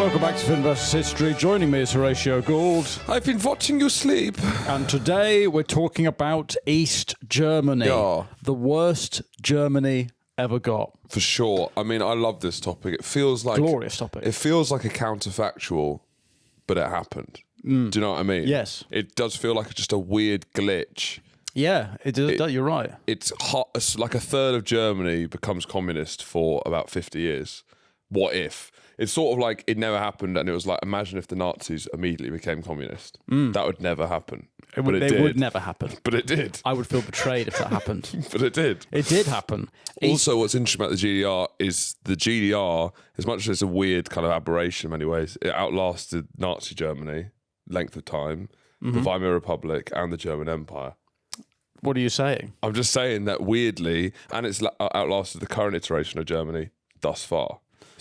Welcome back to Film vs. History. Joining me is Horatio Gould. I've been watching you sleep. And today we're talking about East Germany. Yeah. The worst Germany ever got. For sure. I mean, I love this topic. It feels like... Glorious topic. It feels like a counterfactual, but it happened. Do you know what I mean? Yes. It does feel like just a weird glitch. Yeah, you're right. It's hot. It's like a third of Germany becomes communist for about 50 years. What if? It's sort of like it never happened, and it was like, imagine if the Nazis immediately became communist. That would never happen. It would never happen. But it did. I would feel betrayed if that happened. But it did. It did happen. Also, what's interesting about the GDR is the GDR, as much as it's a weird kind of aberration in many ways, it outlasted Nazi Germany, length of time, the Weimar Republic, and the German Empire. What are you saying? I'm just saying that weirdly, and it's outlasted the current iteration of Germany thus far.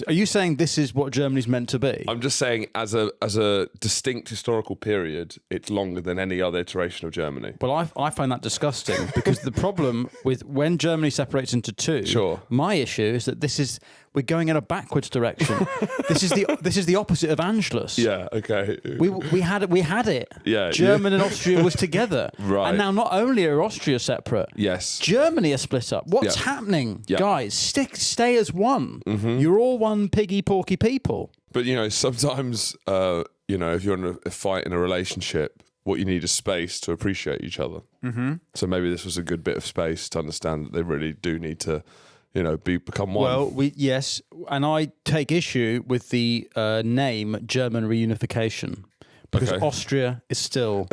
Are you saying this is what Germany's meant to be? I'm just saying, as a distinct historical period, it's longer than any other iteration of Germany. Well, I find that disgusting because the problem with when Germany separates into two, my issue is that we're going in a backwards direction. This is the opposite of Anschluss. Yeah, okay. We had it. Yeah, German and Austria was together. Right. And now not only are Austria separate, yes, Germany are split up. What's happening? Yeah. Guys, stay as one. You're all one piggy porky people. But sometimes if you're in a fight in a relationship, what you need is space to appreciate each other. So maybe this was a good bit of space to understand that they really do need to become one. Well, yes, and I take issue with the name German reunification because Austria is still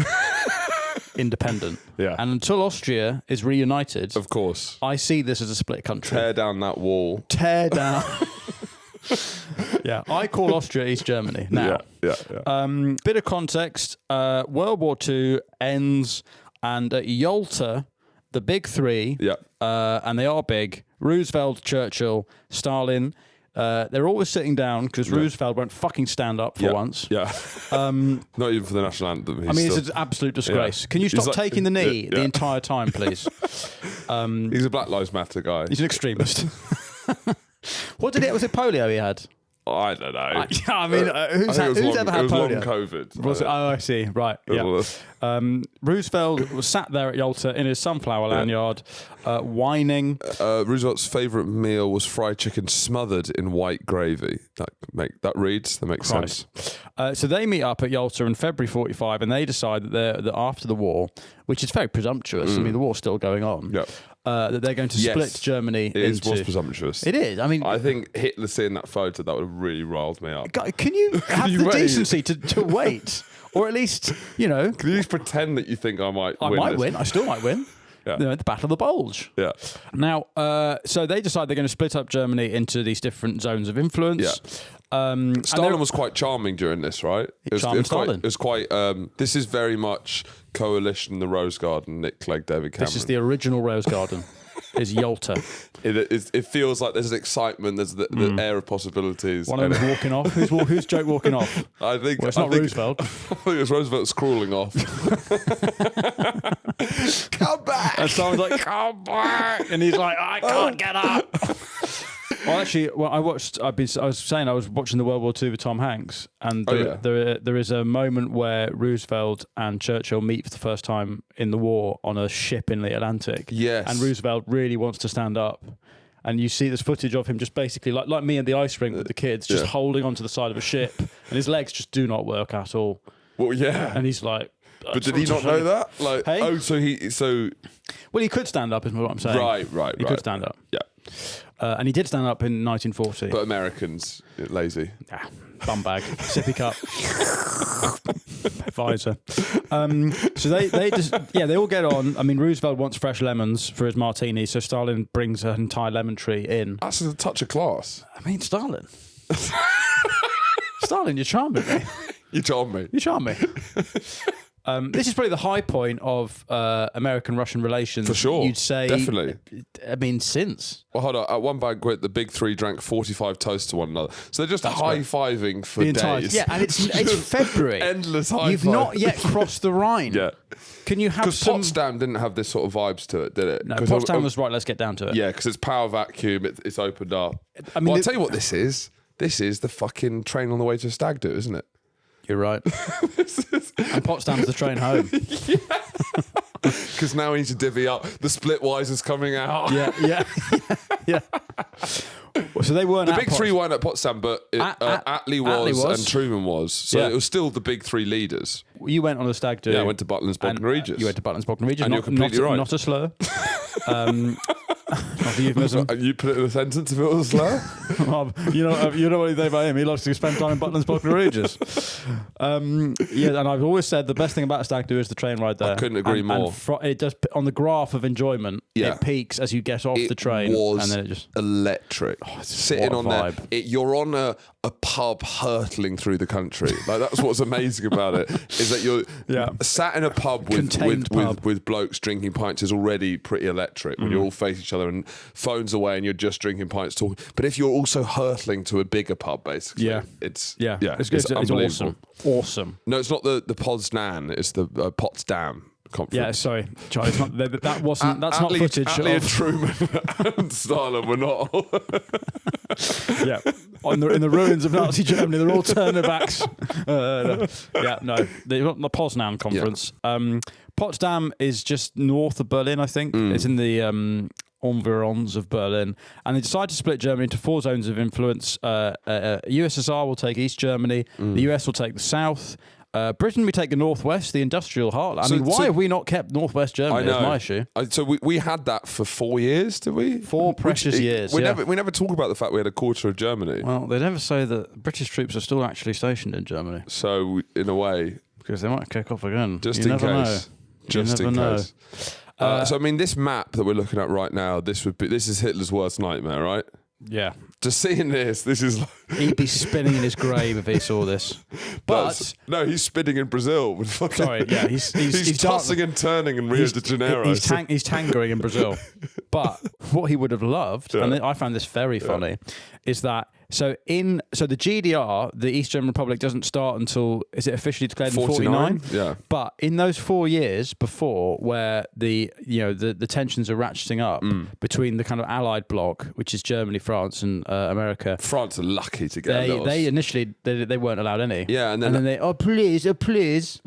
independent. Yeah. And until Austria is reunited, of course, I see this as a split country. Tear down that wall. Tear down. Yeah, I call Austria East Germany now. Yeah. Bit of context, World War II ends and at Yalta, the big three, and they are big, Roosevelt, Churchill, Stalin, they're always sitting down because Roosevelt won't fucking stand up for once. Yeah. Not even for the national anthem. It's an absolute disgrace. Can you stop taking the knee the entire time, please? He's a Black Lives Matter guy. He's an extremist. Was it polio he had? I don't know. Who's ever had polio? It was long COVID. Was it? Oh, I see. Right. Yeah. Roosevelt was sat there at Yalta in his sunflower lanyard, whining. Roosevelt's favourite meal was fried chicken smothered in white gravy. That makes sense. So they meet up at Yalta in February 1945, and they decide that after the war, which is very presumptuous. I mean, the war's still going on. Yeah. That they're going to split Germany It was presumptuous. It is. I think Hitler seeing that photo, that would have really riled me up. Can you have the decency to wait? Or at least, Can you just pretend that you think I might win? I might win. I still might win. Yeah. The Battle of the Bulge. Yeah. Now, so they decide they're going to split up Germany into these different zones of influence. Yeah. Stalin was quite charming during this, right? It was quite. This is very much Coalition, the Rose Garden, Nick Clegg, David Cameron. This is the original Rose Garden. Is Yalta. It feels like there's excitement. There's the air of possibilities. One of them's walking off. Who's Joke walking off? I think it's not Roosevelt. I think it's Roosevelt's crawling off. Come back! And someone's like, "Come back!" And he's like, "I can't get up." Well, actually, I was watching the World War II with Tom Hanks, and there is a moment where Roosevelt and Churchill meet for the first time in the war on a ship in the Atlantic. Yes. And Roosevelt really wants to stand up. And you see this footage of him just basically, like me and the ice rink with the kids, just holding onto the side of a ship, and his legs just do not work at all. Well, yeah. And he's like... But did he not know that? Like, hey? Well, he could stand up, is what I'm saying. Right. He could stand up. Yeah. And he did stand up in 1940. But Americans, lazy. Bum bag, sippy cup, visor. So they all get on. I mean, Roosevelt wants fresh lemons for his martini, so Stalin brings an entire lemon tree in. That's a touch of class. I mean, Stalin. Stalin, you're charming me. You charm me. You charm me. This is probably the high point of American-Russian relations. For sure. You'd say. Definitely. I mean, since. Well, hold on. At one banquet, the big three drank 45 toasts to one another. So they're just high-fiving for days. Yeah, and it's February. Endless high-five. You've not yet crossed the Rhine. Yeah. Can you have Because Potsdam didn't have this sort of vibes to it, did it? No, Potsdam was right, let's get down to it. Yeah, because it's power vacuum, it's opened up. I mean, I'll tell you what this is. this is the fucking train on the way to a stag do, isn't it? You're right. And Potsdam's the train home. Because now we need to divvy up. The Splitwise is coming out. Yeah. So they weren't the big three weren't at Potsdam, but Attlee was and Truman was. So it was still the big three leaders. You went on a stag do. Yeah, I went to Butlins, Bognor Regis. You went to Butlins, Bognor Regis. And you're completely right. Not a slur. Not a euphemism. And you put it in a sentence if it was a slur? you know what they say about him. He loves to spend time in Butlins, Bognor Regis. And I've always said the best thing about a stag do is the train ride there. I couldn't agree more. And it does on the graph of enjoyment. It peaks as you get off the train. And then it just electric. Sitting on there, you're on a pub hurtling through the country. Like that's what's amazing about it is that you're sat in a pub with blokes drinking pints is already pretty electric when you all face each other and phones away and you're just drinking pints talking. But if you're also hurtling to a bigger pub, basically, it's unbelievable. Awesome. No, it's not the Poznan. It's the Potsdam conference. Yeah, sorry, Charlie. It's not, that wasn't. That's not footage. Attlee and Truman and Stalin were not. In the ruins of Nazi Germany, they're all turnerbacks. The Poznan conference. Potsdam is just north of Berlin, I think. It's in the environs of Berlin, and they decided to split Germany into 4 zones of influence. USSR will take East Germany. The US will take the South. Britain, we take the northwest, the industrial heartland. Why have we not kept northwest Germany? That's my issue. So we had that for 4 years, did we? 4 precious years. We never talk about the fact we had a quarter of Germany. Well, they never say that British troops are still actually stationed in Germany. So in a way, because they might kick off again. Just in case. Just in case. So I mean, this map that we're looking at right now, this is Hitler's worst nightmare, right? Yeah. Just seeing this is like he'd be spinning in his grave if he saw this. But no, he's spinning in Brazil. He's tossing and turning in Rio de Janeiro. He's tangoing in Brazil. But what he would have loved, and I found this very funny, is that so the GDR, the East German Republic, doesn't start until, is it officially declared in 49? Yeah. But in those 4 years before, where the tensions are ratcheting up between the kind of Allied bloc, which is Germany, France, and America. France are lucky to get those. They initially they weren't allowed any. Yeah, and then they please, please,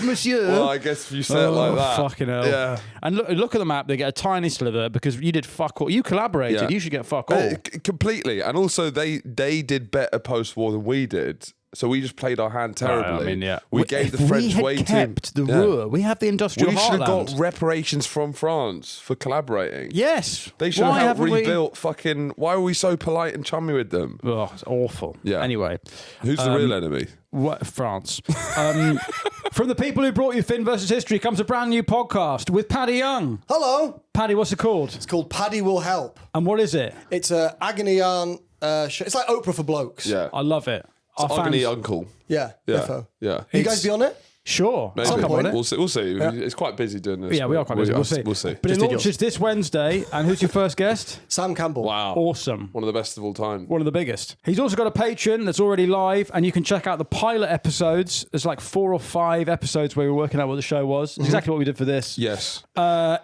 monsieur. Well, I guess if you say it like that, fucking hell. Yeah. And look at the map. They get a tiny slither because you did fuck all. You collaborated. Yeah. You should get fuck all. Completely. And also, they did better post-war than we did. So we just played our hand terribly. We gave the French way too. We kept the Ruhr. We have the industrial heartland. We should have got reparations from France for collaborating. Yes. They should have helped rebuild fucking... Why were we so polite and chummy with them? Oh, it's awful. Yeah. Anyway. Who's the real enemy? France. From the people who brought you Finn versus History comes a brand new podcast with Paddy Young. Hello. Paddy, what's it called? It's called Paddy Will Help. And what is it? It's an agony aunt show. It's like Oprah for blokes. Yeah. I love it. It's agony uncle. Yeah. Yeah. Yeah. You guys be on it? Sure. Maybe. We'll see. Yeah. It's quite busy doing this. Yeah, we are quite busy. We'll see. But it launches this Wednesday. And who's your first guest? Sam Campbell. Wow. Awesome. One of the best of all time. One of the biggest. He's also got a Patreon that's already live, and you can check out the pilot episodes. There's like 4 or 5 episodes where we were working out what the show was. It's exactly what we did for this. Yes.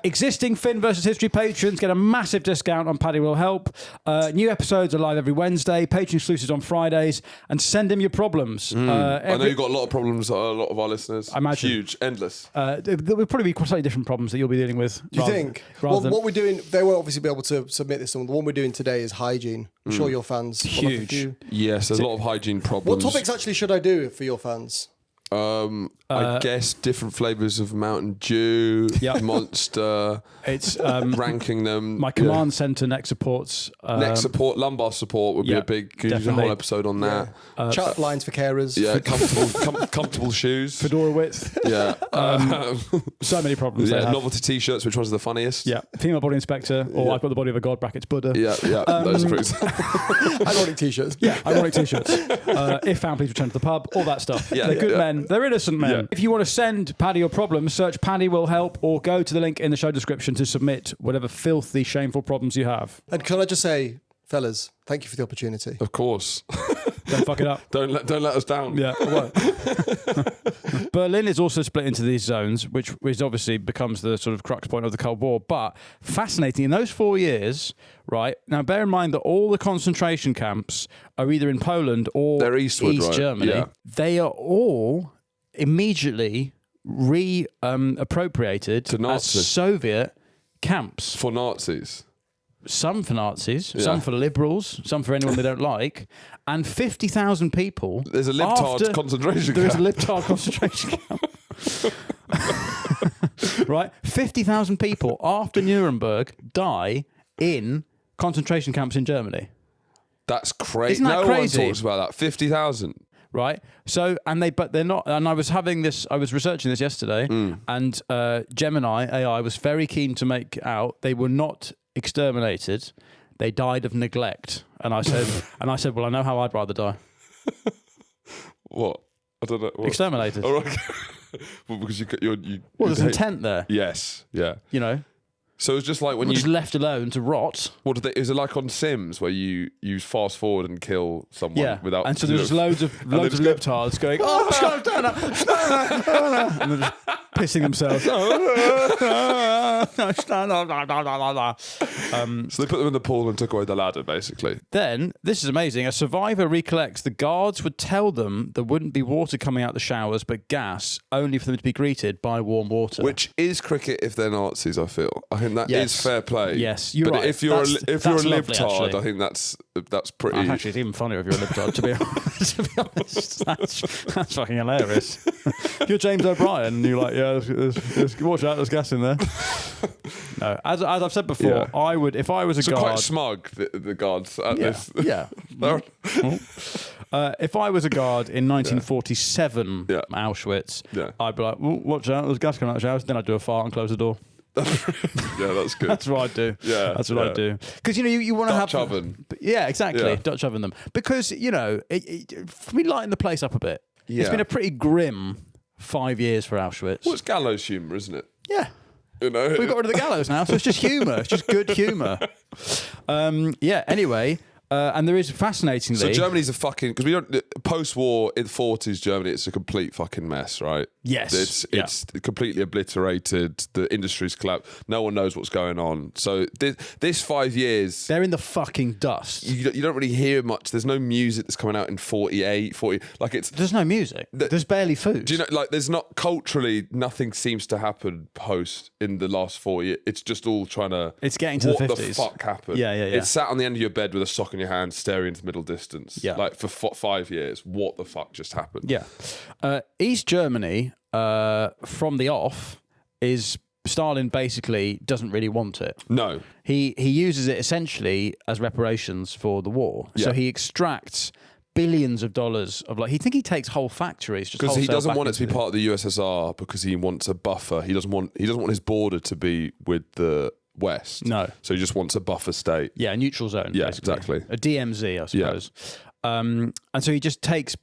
Existing Finn versus History patrons get a massive discount on Paddy Will Help. New episodes are live every Wednesday. Patreon exclusives on Fridays. And send him your problems. I know you've got a lot of problems, a lot of our listeners. I imagine. Huge. Endless. There will probably be slightly different problems that you'll be dealing with. Do you think? Well, what we're doing, they won't obviously be able to submit this. The one we're doing today is hygiene. I'm sure your fans... Huge. Yes, there's a lot of hygiene problems. What topics actually should I do for your fans? I guess different flavours of Mountain Dew, Monster. It's ranking them. My command centre neck supports. Neck support, lumbar support would be a big. Could use a whole episode on that. Chat lines for carers. Yeah, comfortable shoes. Fedora width. Yeah. So many problems. Yeah, novelty T-shirts. Which one's the funniest? Yeah, female body inspector, or I've got the body of a god brackets Buddha. Yeah. Those are pretty. Ironic T-shirts. Yeah, ironic T-shirts. If found, please return to the pub. All that stuff. Yeah, they're good men. They're innocent men. Yeah. If you want to send Paddy your problems, search Paddy Will Help or go to the link in the show description to submit whatever filthy, shameful problems you have. And can I just say, fellas, thank you for the opportunity. Of course. Don't fuck it up. Don't let us down. Yeah, it won't. Berlin is also split into these zones, which obviously becomes the sort of crux point of the Cold War. But fascinating, in those 4 years, right, now bear in mind that all the concentration camps are either in Poland or they're eastward, East right? Germany. Yeah. They are all immediately appropriated to Nazi. as Soviet camps. For Nazis. Some for Nazis, some for liberals, some for anyone they don't like, and 50,000 people. There's a libtard concentration camp. There is a libtard concentration camp. Right? 50,000 people after Nuremberg die in concentration camps in Germany. That's crazy. Isn't that crazy? No one talks about that. 50,000. Right. So, but they're not. And I was researching this yesterday, and Gemini AI was very keen to make out they were not exterminated. They died of neglect. And I said, well, I know how I'd rather die. What? I don't know. What? Exterminated. Oh, okay. Well, because Well, there's intent there. Yes. Yeah. You know. So it's just like when you just left alone to rot. Is it like on Sims where you fast forward and kill someone without? And so there's loads of libtards going, oh, and they're just pissing themselves. So they put them in the pool and took away the ladder, basically. Then, this is amazing, a survivor recollects the guards would tell them there wouldn't be water coming out the showers, but gas, only for them to be greeted by warm water. Which is cricket if they're Nazis, I feel. I think that is fair play. Yes, you're right. If you're a libtard, actually. I think that's pretty... Actually, it's even funnier if you're a libtard, to be honest. That's fucking hilarious. If you're James O'Brien and you're like, yeah, there's, watch out, there's gas in there. No, as I've said before, I would, if I was a guard... quite smug, the guards at this. Yeah. If I was a guard in 1947 Auschwitz, I'd be like, watch out, there's gas coming out of the house. Then I'd do a fart and close the door. Yeah, that's good. That's what I'd do. Yeah, that's what I'd do. Because you want to have Dutch oven. Yeah, exactly. Dutch oven them because for me lighten the place up a bit. Yeah. It's been a pretty grim 5 years for Auschwitz. Well, it's gallows humour, isn't it? Yeah. You know, we've got rid of the gallows now, so it's just humour. It's just good humour. Anyway. And there is fascinatingly... So Germany's a fucking... Because we don't... Post-war, in the 40s, Germany, it's a complete fucking mess, right? Yes. It's completely obliterated. The industry's collapsed. No one knows what's going on. So this 5 years... They're in the fucking dust. You don't really hear much. There's no music that's coming out in 48, 40... Like it's... There's no music. There's barely food. Do you know, like, there's not... Culturally, nothing seems to happen post in the last 4 years. It's just all trying to... It's getting to the 50s. What the fuck happened? Yeah. It's sat on the end of your bed with a sock in your hand, staring into middle distance. Yeah. Like, for 5 years, what the fuck just happened? Yeah. East Germany, from the off, is... Stalin basically doesn't really want it. No. He uses it essentially as reparations for the war. Yeah. So he extracts billions of dollars of he takes whole factories just because he doesn't want it to be part of the USSR because he wants a buffer. He doesn't want his border to be with the West. No. So he just wants a buffer state. Yeah, a neutral zone. Yeah, basically. exactly. A DMZ, I suppose. Yeah. And so he takes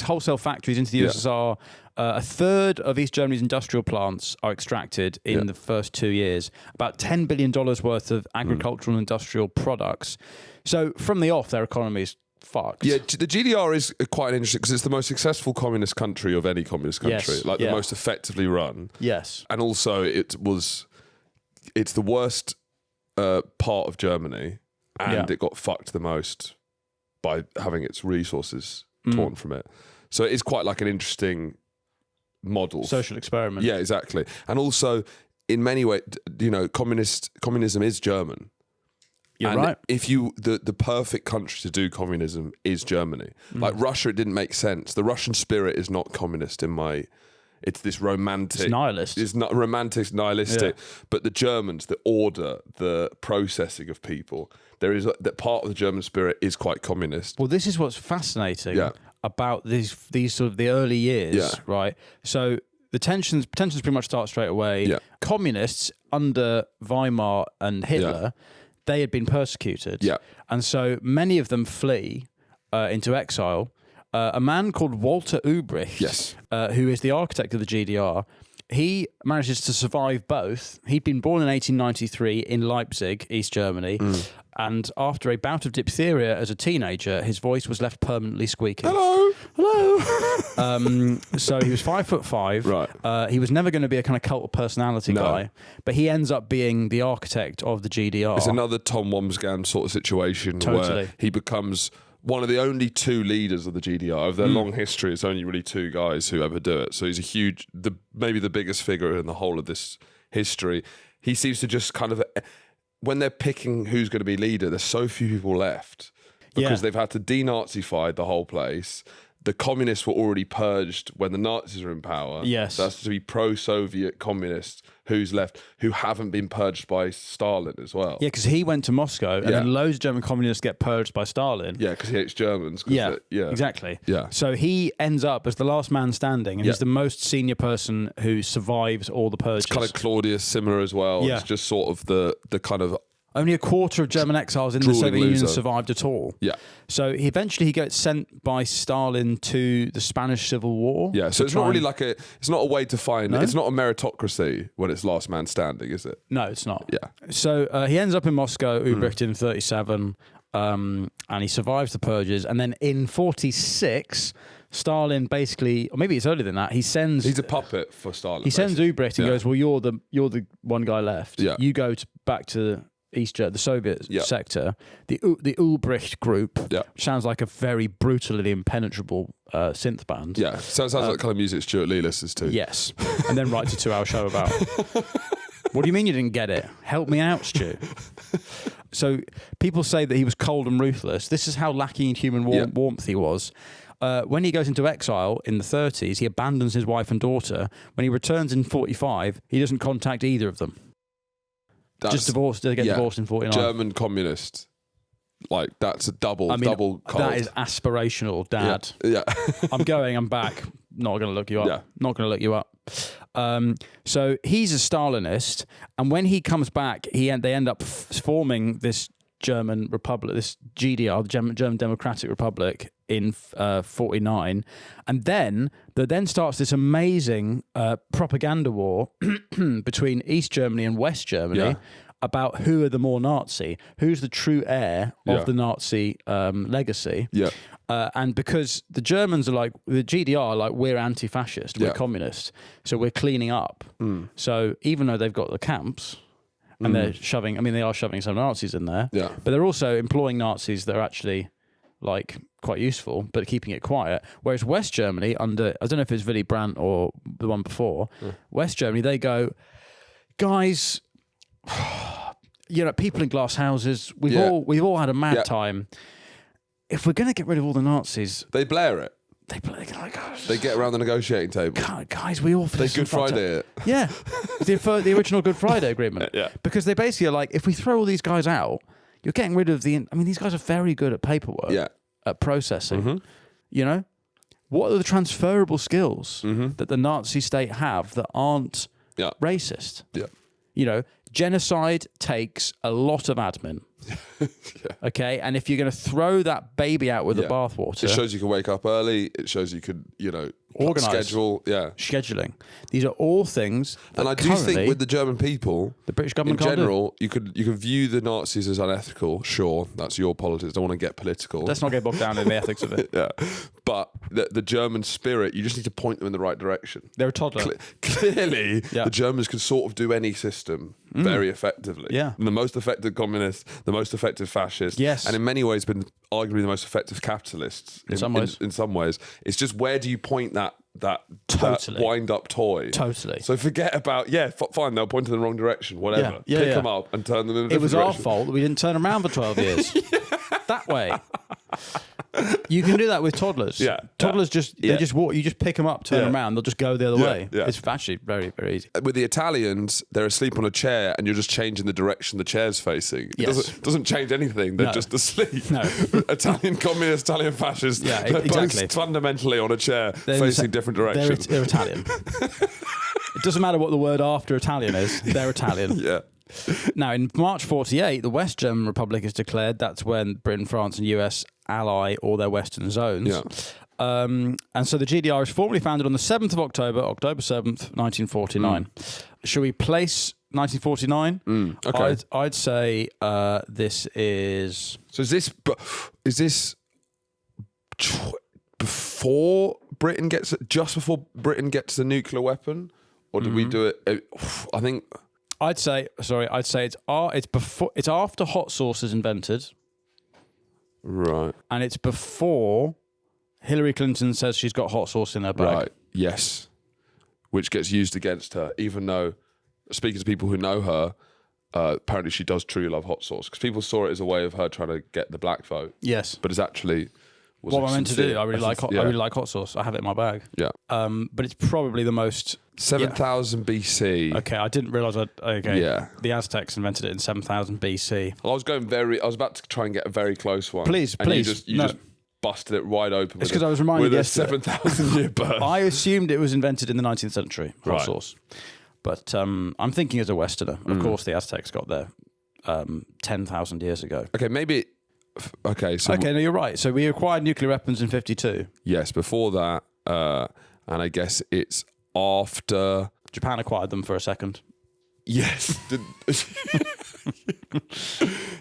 wholesale factories into the USSR. A third of East Germany's industrial plants are extracted in the first 2 years. About $10 billion worth of agricultural and industrial products. So from the off, their economy is fucked. Yeah, the GDR is quite interesting because it's the most successful communist country of any communist country. Yes, the most effectively run. Yes. And also it's the worst part of Germany and it got fucked the most by having its resources torn from it. So it is quite like an interesting model. Social experiment. Yeah, exactly. And also, in many ways, communism is German. You're right. If the perfect country to do communism is Germany. Like Russia, it didn't make sense. The Russian spirit is not communist it's this romantic... It's nihilist. It's not romantic, nihilistic. Yeah. But the Germans, the order, the processing of people, there is that part of the German spirit is quite communist. Well, this is what's fascinating about these sort of the early years, right? So the tensions pretty much start straight away. Yeah. Communists under Weimar and Hitler, they had been persecuted. Yeah. And so many of them flee into exile. A man called Walter Ulbricht, who is the architect of the GDR, he manages to survive both. He'd been born in 1893 in Leipzig, East Germany, and after a bout of diphtheria as a teenager, his voice was left permanently squeaking. Hello. So he was 5'5". Right. He was never going to be a kind of cult of personality guy, but he ends up being the architect of the GDR. It's another Tom Wamsgam sort of situation where he becomes one of the only two leaders of the GDR. Of their long history, it's only really two guys who ever do it. So he's maybe the biggest figure in the whole of this history. He seems to just kind of, when they're picking who's going to be leader, there's so few people left because they've had to denazify the whole place. The communists were already purged when the Nazis were in power. Yes. So that's to be pro-Soviet communists who's left, who haven't been purged by Stalin as well. Yeah, because he went to Moscow and then loads of German communists get purged by Stalin. Yeah, because he hates Germans. Yeah, exactly. Yeah. So he ends up as the last man standing, and he's the most senior person who survives all the purges. It's kind of Claudius Simmer as well. Yeah. It's just sort of the kind of... Only a quarter of German exiles in the Soviet Union survived at all. Yeah. So he gets sent by Stalin to the Spanish Civil War. Yeah, so it's not really like it's not a way to find, it's not a meritocracy when it's last man standing, is it? No, it's not. Yeah. So he ends up in Moscow, Utrecht in 1937, and he survives the purges. And then in 1946, Stalin basically, or maybe it's earlier than that, he's a puppet for Stalin. He sends Utrecht and goes, well, you're the one guy left. Yeah. You go back to the Soviet sector, the Ulbricht group, which sounds like a very brutally impenetrable synth band. Yeah, sounds like the kind of music Stuart Lee listens to. Yes, and then writes a 2-hour show about. What do you mean you didn't get it? Help me out, Stu. So people say that he was cold and ruthless. This is how lacking in human warmth he was. When he goes into exile in the 1930s, he abandons his wife and daughter. When he returns in 1945, he doesn't contact either of them. Just divorced. They get divorced in 1949. German communist. Like, that's a double cold. That is aspirational, Dad. Yeah. I'm back. Not going to look you up. Yeah. Not going to look you up. So he's a Stalinist, and when he comes back, they end up forming this German Republic, this GDR, the German Democratic Republic, in 1949, and then there starts this amazing propaganda war between East Germany and West Germany about who are the more Nazi, who's the true heir of the Nazi legacy. Yeah. And because the Germans are like, the GDR are like, we're anti-fascist, we're communist, so we're cleaning up. So even though they've got the camps, and they are shoving some Nazis in there, but they're also employing Nazis that are actually like quite useful, but keeping it quiet. Whereas West Germany, under, I don't know if it's Willy Brandt or the one before, West Germany, they go, guys, people in glass houses, we've all had a mad time. If we're going to get rid of all the Nazis, they blare it. They get around the negotiating table. Guys, we all... They Good Friday it. Yeah. the original Good Friday agreement. Yeah. Because they basically are like, if we throw all these guys out, you're getting rid of these guys are very good at paperwork. Yeah. At processing. You know? What are the transferable skills that the Nazi state have that aren't racist? Yeah. You know, genocide takes a lot of admin. Okay, and if you're going to throw that baby out with the bathwater, it shows you can wake up early. It shows you could, organize, schedule, scheduling. These are all things. And I do think with the German people, the British government, in general, you could view the Nazis as unethical. Sure, that's your politics. Don't want to get political. Let's not get bogged down in the ethics of it. But the German spirit, you just need to point them in the right direction. They're a toddler. Clearly, the Germans can sort of do any system very effectively. Yeah, and the most effective communists, the most effective fascists, and in many ways been arguably the most effective capitalists in some ways. It's just, where do you point that wind up toy? Totally. So forget about fine, they'll point in the wrong direction, whatever. Pick them up and turn them in a different direction. It was our fault that we didn't turn them around for 12 years. That way. You can do that with toddlers. Yeah, toddlers they just walk. You just pick them up, turn them around. They'll just go the other way. Yeah. It's actually very, very easy. With the Italians, they're asleep on a chair, and you're just changing the direction the chair's facing. It doesn't change anything. They're just asleep. No. Italian communists, Italian fascists. Yeah, they're both fundamentally on a chair, facing different directions. They're Italian. It doesn't matter what the word after Italian is. They're Italian. Yeah. Now, in March 1948, the West German Republic is declared. That's when Britain, France, and US ally all their western zones. And so the GDR is formally founded on the 7th of October 7th, 1949. Shall we place 1949? Okay. I'd say this is... So is this before Britain gets just before Britain gets the nuclear weapon, or did we do it? I think I'd say it's before. It's after hot sauce is invented, right, and it's before Hillary Clinton says she's got hot sauce in her bag. right, yes, which gets used against her, even though speaking to people who know her. Apparently, she does truly love hot sauce because people saw it as a way of her trying to get the black vote. Yes, but it's actually what am I meant to do? I really like hot sauce. I have it in my bag. Yeah. But it's probably the most 7,000 BC. Okay, I didn't realize. The Aztecs invented it in 7,000 BC. I was about to try and get a very close one. Please. You just busted it wide open. It's because I was reminded yesterday. With a 7,000 year birth. I assumed it was invented in the 19th century. Hot sauce. But I'm thinking as a Westerner. Of course, the Aztecs got there 10,000 years ago. Okay, maybe. Okay, no, you're right. So we acquired nuclear weapons in 52. Yes, before that, and I guess it's after Japan acquired them for a second. Yes.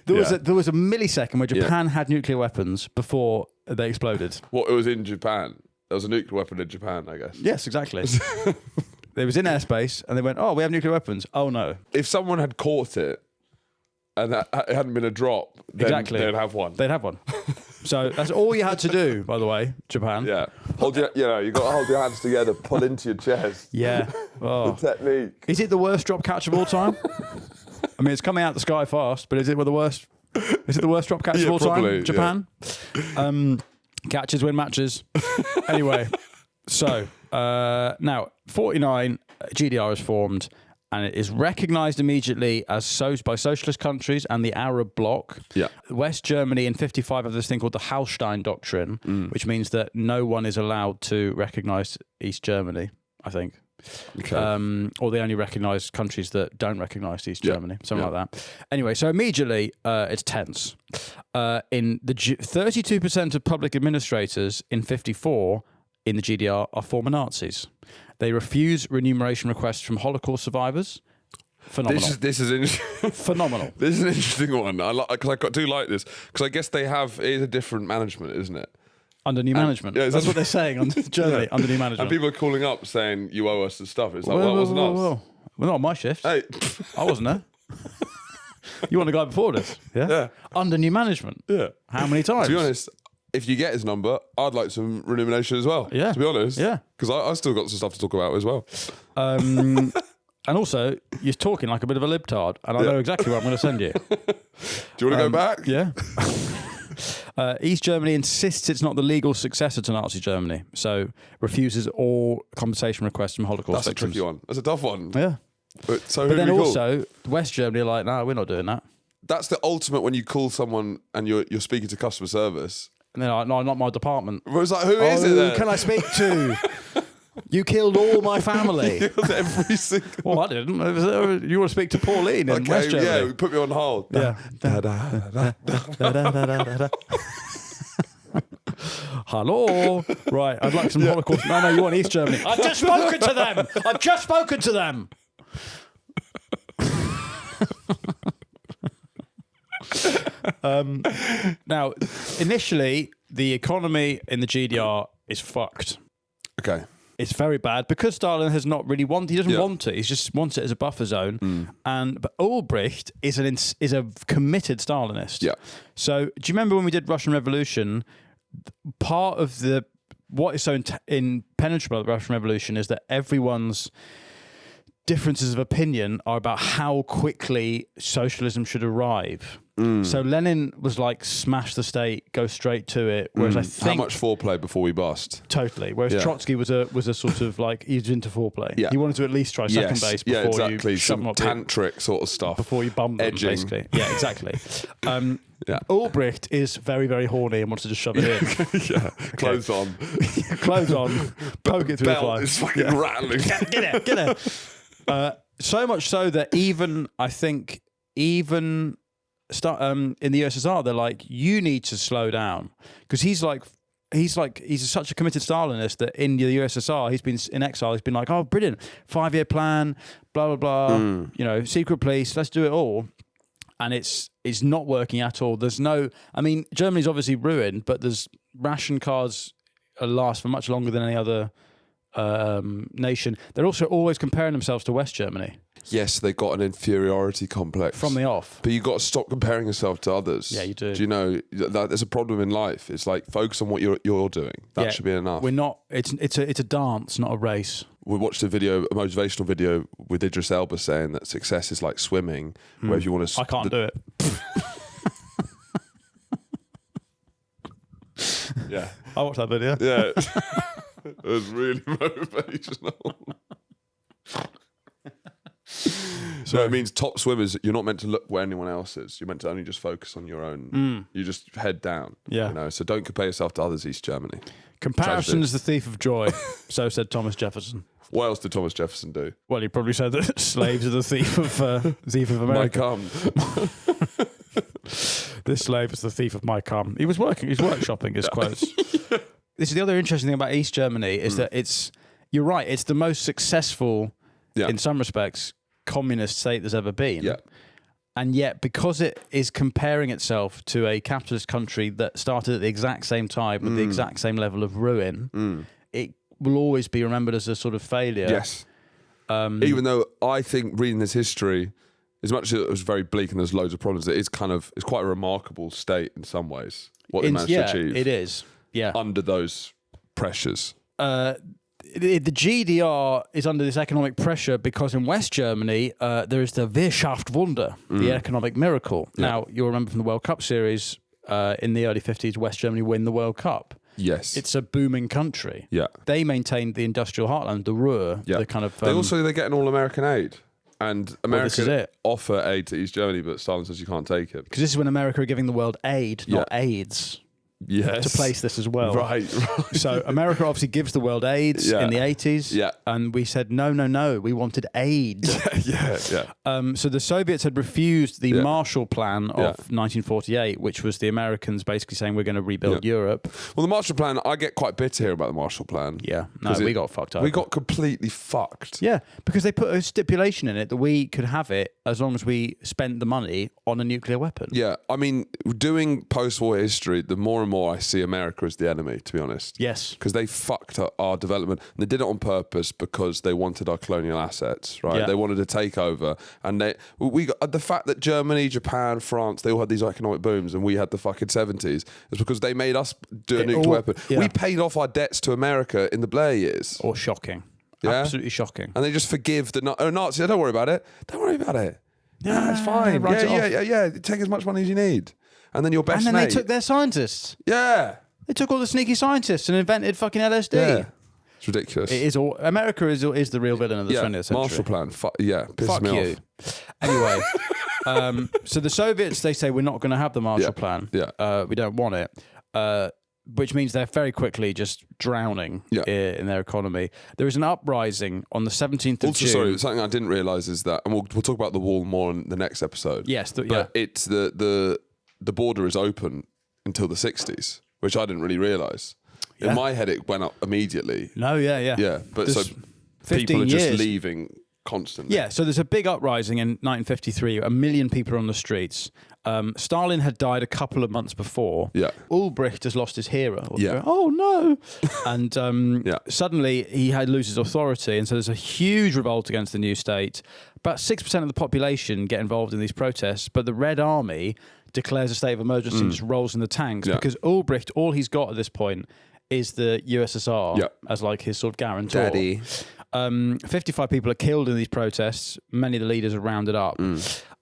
There was a millisecond where Japan had nuclear weapons before they exploded. It was in Japan. There was a nuclear weapon in Japan, I guess. Yes, exactly. It was in airspace, and they went, "Oh, we have nuclear weapons." Oh no! If someone had caught it, and that it hadn't been a drop, then they'd have one. They'd have one. So that's all you had to do, by the way, Japan. Yeah. You got to hold your hands together, pull into your chest. Yeah. Oh. The technique. Is it the worst drop catch of all time? I mean, it's coming out the sky fast, but is it the worst? Is it the worst drop catch of all time? Japan. Yeah. Catches win matches. Anyway, so now 49 GDR is formed. And it is recognised immediately as by socialist countries and the Arab bloc. Yeah. West Germany in 55 have this thing called the Hallstein Doctrine, which means that no one is allowed to recognise East Germany, I think. Okay. Or they only recognise countries that don't recognise East Germany, something like that. Anyway, so immediately it's tense. In the 32% of public administrators in 54 in the GDR are former Nazis. They refuse remuneration requests from Holocaust survivors. Phenomenal. This is interesting. Phenomenal. This is an interesting one. I do like this because I guess it is a different management, isn't it? Under new management. Yeah, that's what they're saying on Germany. Under new management. And people are calling up saying you owe us the stuff. It's like, well, it wasn't us. Well, not on my shift. Hey, I wasn't there. You want a guy before this? Yeah. Under new management. Yeah. How many times? To be honest. If you get his number, I'd like some remuneration as well. Yeah. To be honest. Yeah. Because I still got some stuff to talk about as well. And also, you're talking like a bit of a libtard, and I know exactly where I'm going to send you. Do you want to go back? Yeah. East Germany insists it's not the legal successor to Nazi Germany, so refuses all compensation requests from Holocaust victims. That's a tricky one. That's a tough one. Yeah. But then also, West Germany are like, no, we're not doing that. That's the ultimate when you call someone and you're speaking to customer service. And they're like, no, not my department. It was like, who is it then? Can I speak to? You killed all my family. You killed every single... Well, I didn't. You want to speak to Pauline in West Germany? Yeah, put me on hold. Yeah. Hello. Right, I'd like some Holocaust. No, you want East Germany. I've just spoken to them. Now, initially, the economy in the GDR is fucked. Okay. It's very bad because Stalin has not really wanted. He doesn't want it. He just wants it as a buffer zone. But Ulbricht is a committed Stalinist. Yeah. So do you remember when we did Russian Revolution? Part of what is so impenetrable about the Russian Revolution is that everyone's differences of opinion are about how quickly socialism should arrive. So Lenin was like, smash the state, go straight to it. Whereas I think... How much foreplay before we bust? Totally. Whereas Trotsky was a sort of like, he was into foreplay. Yeah. He wanted to at least try second base before you shove them up. Tantric sort of stuff. Before you bump them, basically. Yeah, exactly. Ulbricht is very, very horny and wants to just shove it in. Yeah. Clothes on. Clothes on. Poke it through the fly. It's fucking rattling. Get it. So much so that even in the USSR, they're like, you need to slow down. Because he's like he's such a committed Stalinist that in the USSR, he's been in exile. He's been like, oh, brilliant, 5-year plan, blah, blah, blah, secret police, let's do it all. And it's not working at all. There's no, I mean, Germany's obviously ruined, but there's ration cards last for much longer than any other nation. They're also always comparing themselves to West Germany. Yes, they got an inferiority complex. From the off. But you got to stop comparing yourself to others. Yeah, you do. Do you know, there's a problem in life. It's like, focus on what you're doing. That should be enough. We're not, it's a dance, not a race. We watched a motivational video with Idris Elba saying that success is like swimming, where if you want to... I can't do it. Yeah. I watched that video. Yeah. It was really motivational. So it means top swimmers, you're not meant to look where anyone else is. You're meant to only just focus on your own. You just head down. Yeah. So don't compare yourself to others, East Germany. Comparison is the thief of joy. So said Thomas Jefferson. What else did Thomas Jefferson do? Well, he probably said that slaves are the thief of America. My cum. This slave is the thief of my cum. He was workshopping his quotes. This is the other interesting thing about East Germany is that you're right, it's the most successful, in some respects, communist state there's ever been. Yeah. And yet, because it is comparing itself to a capitalist country that started at the exact same time with the exact same level of ruin, it will always be remembered as a sort of failure. Yes. Even though I think reading this history, as much as it was very bleak and there's loads of problems, it's quite a remarkable state in some ways, what they managed to achieve. It is. Yeah. Under those pressures. The GDR is under this economic pressure because in West Germany, there is the Wirtschaftswunder, the economic miracle. Yeah. Now, you'll remember from the World Cup series, in the early 50s, West Germany win the World Cup. Yes. It's a booming country. Yeah. They maintained the industrial heartland, the Ruhr, the kind of... they get an all-American aid. And America offer aid to East Germany, but Stalin says you can't take it. Because this is when America are giving the world aid, not AIDS. Yes. To place this as well. Right. So America obviously gives the world AIDS in the 80s. Yeah. And we said, no, we wanted aid. Yeah. So the Soviets had refused the Marshall Plan of 1948, which was the Americans basically saying we're going to rebuild Europe. Well, the Marshall Plan, I get quite bitter here about the Marshall Plan. Yeah. No, we got fucked up. We got completely fucked. Yeah, because they put a stipulation in it that we could have it as long as we spent the money on a nuclear weapon. Yeah. I mean, doing post-war history, the more and more I see America as the enemy, to be honest. Yes. Because they fucked up our development. And they did it on purpose because they wanted our colonial assets, right? Yeah. They wanted to take over. And we got the fact that Germany, Japan, France, they all had these economic booms and we had the fucking 70s is because they made us do a nuclear weapon. Yeah. We paid off our debts to America in the Blair years. Or shocking. Yeah? Absolutely shocking. And they just forgive the Nazis. Don't worry about it. Don't worry about it. Yeah, it's fine. Yeah. Take as much money as you need. And then your best mate. And then they took their scientists. Yeah. They took all the sneaky scientists and invented fucking LSD. Yeah. It's ridiculous. It is America is the real villain of the 20th century. Marshall Plan. Pisses me off. Anyway, so the Soviets, they say we're not going to have the Marshall Plan. Yeah. We don't want it. Which means they're very quickly just drowning in their economy. There is an uprising on the 17th of June. Sorry, something I didn't realise is that, and we'll talk about the wall more in the next episode. Yes, it's the border is open until the 60s, which I didn't really realise. In my head, it went up immediately. No, yeah. But so people are just leaving constantly. Yeah, so there's a big uprising in 1953. 1 million people are on the streets. Stalin had died a couple of months before. Yeah. Ulbricht has lost his hero. Oh, no. And suddenly he loses authority. And so there's a huge revolt against the new state. About 6% of the population get involved in these protests, but the Red Army declares a state of emergency and just rolls in the tanks because Ulbricht, all he's got at this point is the USSR as like his sort of guarantor. Daddy. 55 people are killed in these protests. Many of the leaders are rounded up.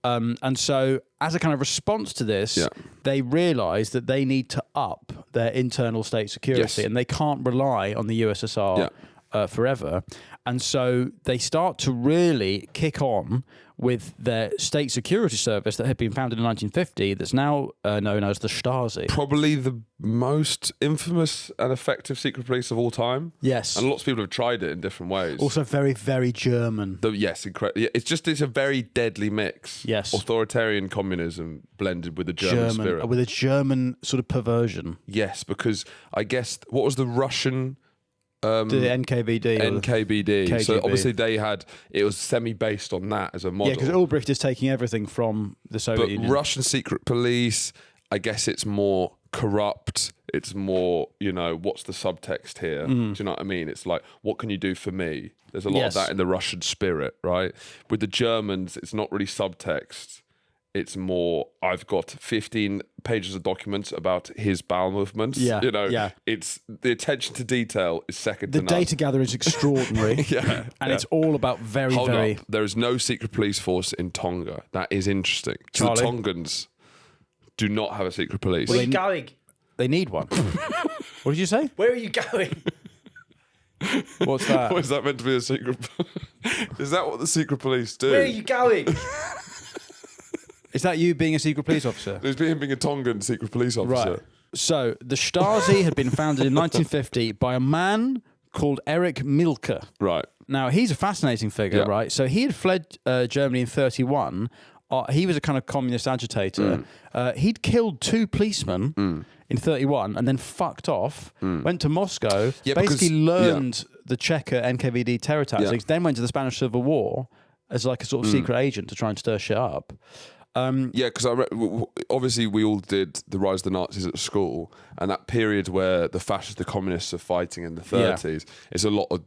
And so as a kind of response to this, they realise that they need to up their internal state security and they can't rely on the USSR forever. And so they start to really kick on with their state security service that had been founded in 1950 that's now known as the Stasi. Probably the most infamous and effective secret police of all time. Yes. And lots of people have tried it in different ways. Also very, very German. Yes, incredible. Yeah, it's a very deadly mix. Yes. Authoritarian communism blended with the German spirit. With a German sort of perversion. Yes, because I guess, what was the Russian... the NKVD. NKVD. So KGB. obviously it was semi-based on that as a model. Yeah, because Ulbricht is taking everything from the Soviet Union. Russian secret police, I guess it's more corrupt. It's more, what's the subtext here? Do you know what I mean? It's like, what can you do for me? There's a lot of that in the Russian spirit, right? With the Germans, it's not really subtext. It's more, I've got 15 pages of documents about his bowel movements. Yeah, It's the attention to detail is second to none. none. The data gathering is extraordinary. It's all about very. There is no secret police force in Tonga. That is interesting. So the Tongans do not have a secret police. Where are you going? They need one. What did you say? Where are you going? What's that? What is that meant to be a secret? Is that what the secret police do? Where are you going? Is that you being a secret police officer? There's him being a Tongan secret police officer. Right. So the Stasi had been founded in 1950 by a man called Erich Mielke. Right. Now, he's a fascinating figure, right? So he had fled Germany in 1931. He was a kind of communist agitator. He'd killed 2 policemen in 1931 and then fucked off, went to Moscow, basically learned the Cheka NKVD terror tactics, then went to the Spanish Civil War as like a sort of secret agent to try and stir shit up. Because obviously we all did the rise of the Nazis at school, and that period where the fascists, the communists are fighting in the 30s, it's a lot of...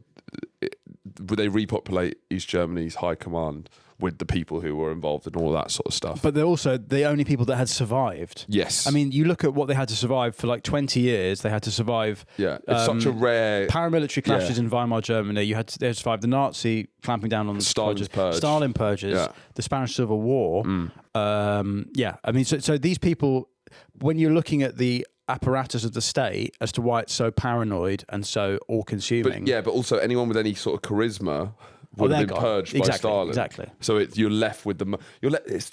They repopulate East Germany's high command with the people who were involved in all that sort of stuff. But they're also the only people that had survived. Yes. I mean, you look at what they had to survive for like 20 years. They had to survive... Yeah, it's such a rare... Paramilitary clashes in Weimar Germany. They had to survive the Nazi clamping down on the Stalin's purge. Stalin purges, the Spanish Civil War. I mean, so these people, when you're looking at the apparatus of the state as to why it's so paranoid and so all-consuming... But also anyone with any sort of charisma... would have been purged by Stalin. Exactly. So you're left with the... to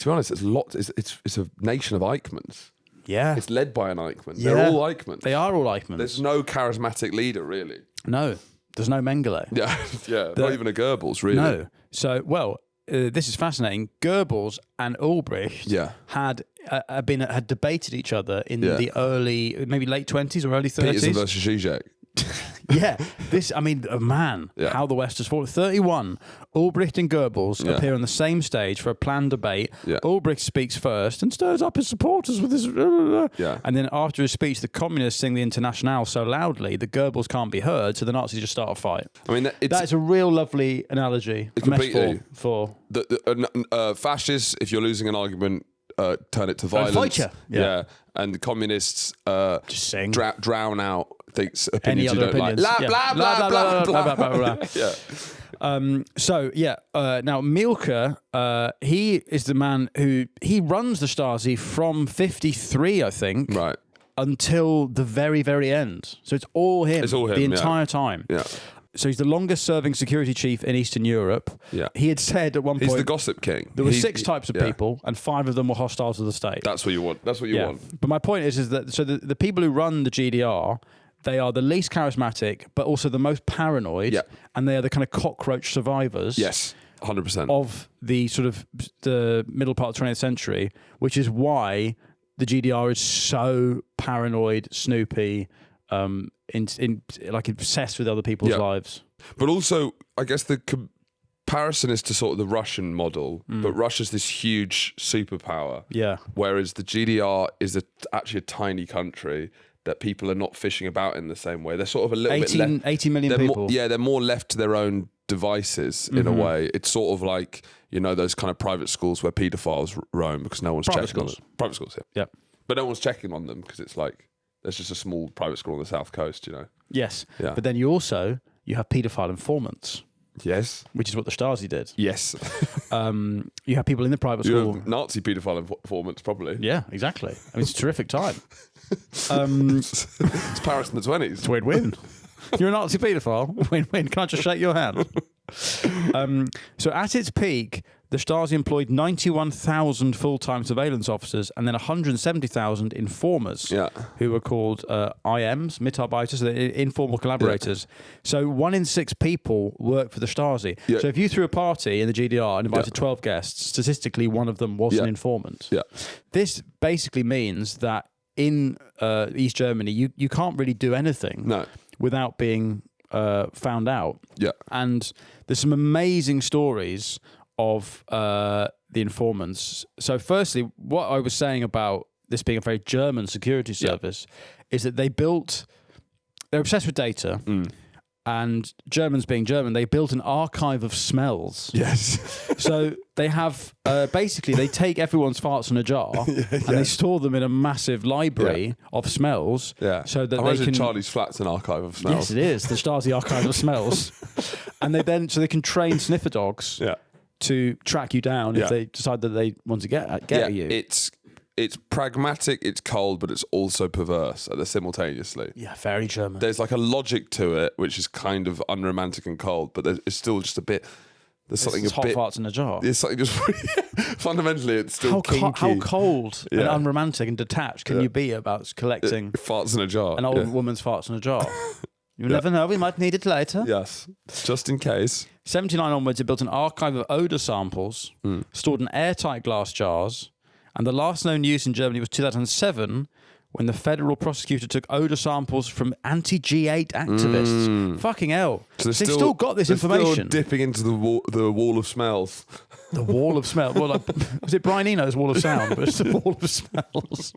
be honest, it's a nation of Eichmanns. Yeah. It's led by an Eichmann. They're all Eichmanns. They are all Eichmanns. There's no charismatic leader, really. No. There's no Mengele. Not even a Goebbels, really. No. So, this is fascinating. Goebbels and Ulbricht had debated each other in the early, maybe late 20s or early 30s. Peterson versus Zizek. How the West has fallen. 31, Ulbricht and Goebbels appear on the same stage for a planned debate. Ulbricht speaks first and stirs up his supporters with his... And then after his speech, the communists sing the Internationale so loudly that Goebbels can't be heard, so the Nazis just start a fight. I mean, that is a real lovely analogy. A metaphor for... The fascists, if you're losing an argument... turn it to violence. And the communists just sing. Drown out opinions you don't opinions. like. Blah, blah, blah, blah, blah. Now Mielke, he is the man who runs the Stasi from 1953, I think, right, until the very, very end. So it's all him. It's all him the entire time. Yeah. So he's the longest serving security chief in Eastern Europe. Yeah. He had said at one point... He's the gossip king. There were 6 types of people, and 5 of them were hostile to the state. That's what you want. That's what you want. But my point is that the people who run the GDR, they are the least charismatic, but also the most paranoid, and they are the kind of cockroach survivors. Yes, 100%. Of the sort of the middle part of the 20th century, which is why the GDR is so paranoid, snoopy, like obsessed with other people's lives. But also, I guess the comparison is to sort of the Russian model, but Russia's this huge superpower. Yeah. Whereas the GDR is actually a tiny country that people are not fishing about in the same way. They're sort of a little bit 80 million people. They're more left to their own devices in a way. It's sort of like, those kind of private schools where paedophiles roam because no one's checking on them. Private schools, yeah. But no one's checking on them because it's like, there's just a small private school on the south coast, Yes. Yeah. But then you have paedophile informants. Yes. Which is what the Stasi did. Yes. You have people in the private school. You have Nazi paedophile informants, probably. Yeah, exactly. I mean, it's a terrific time. It's Paris in the 20s. It's a win-win. You're a Nazi paedophile. Win-win. Can I just shake your hand? So at its peak, the Stasi employed 91,000 full-time surveillance officers and then 170,000 informers who were called IMs, Mitarbeiter, so they're informal collaborators. So 1 in 6 people work for the Stasi. Yeah. So if you threw a party in the GDR and invited 12 guests, statistically one of them was an informant. Yeah. This basically means that in East Germany, you can't really do anything without being found out. Yeah. And there's some amazing stories of the informants. So firstly, what I was saying about this being a very German security service is that they're obsessed with data. And Germans being German, they built an archive of smells. Yes. So they have, basically, they take everyone's farts in a jar and they store them in a massive library of smells. Yeah. So that they can... Charlie's Flat's an archive of smells. Yes, it is. The Stasi archive of smells. And so they can train sniffer dogs to track you down if they decide that they want to get at you. It's pragmatic, it's cold, but it's also perverse simultaneously. Yeah, very German. There's like a logic to it, which is kind of unromantic and cold, but it's still just a bit... There's something hot farts in a jar. There's something just... fundamentally, it's still kinky. How cold and unromantic and detached can you be about collecting... farts in a jar. An old woman's farts in a jar. You never know, we might need it later. Yes, just in case. 79 onwards, it built an archive of odour samples, stored in airtight glass jars, and the last known use in Germany was 2007, when the federal prosecutor took odour samples from anti-G8 activists. Fucking hell. So they've still got this information. Still dipping into the wall of smells. The wall of smells. Well, was it Brian Eno's wall of sound? But it's the wall of smells.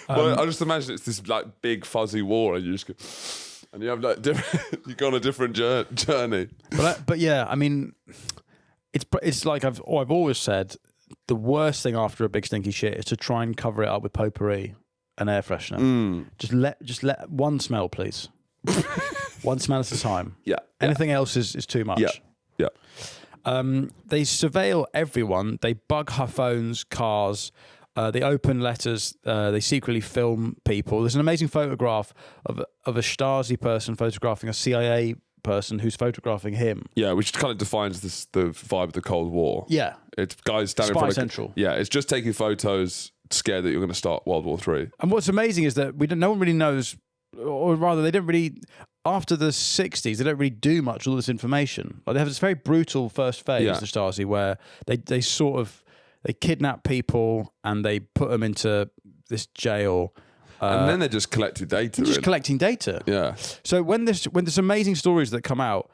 Well, I just imagine it's this like big fuzzy wall, and you just go, and you have like you go on a different journey. But yeah, I mean, it's like I've always said, the worst thing after a big stinky shit is to try and cover it up with potpourri and air freshener. Just let one smell, please. One smell at a time. Yeah. Anything else is too much. Yeah. They surveil everyone. They bug her phones, cars. They open letters. They secretly film people. There's an amazing photograph of a Stasi person photographing a CIA person who's photographing him. Yeah, which kind of defines the vibe of the Cold War. Yeah. It's guys standing in front of... Central. Yeah, it's just taking photos, scared that you're going to start World War III. And what's amazing is that no one really knows, or rather they don't really... After the 60s, they don't really do much with all this information. Like they have this very brutal first phase, the Stasi, where they sort of... They kidnap people and they put them into this jail. And then they're just collecting data. Just collecting data. Yeah. So when there's amazing stories that come out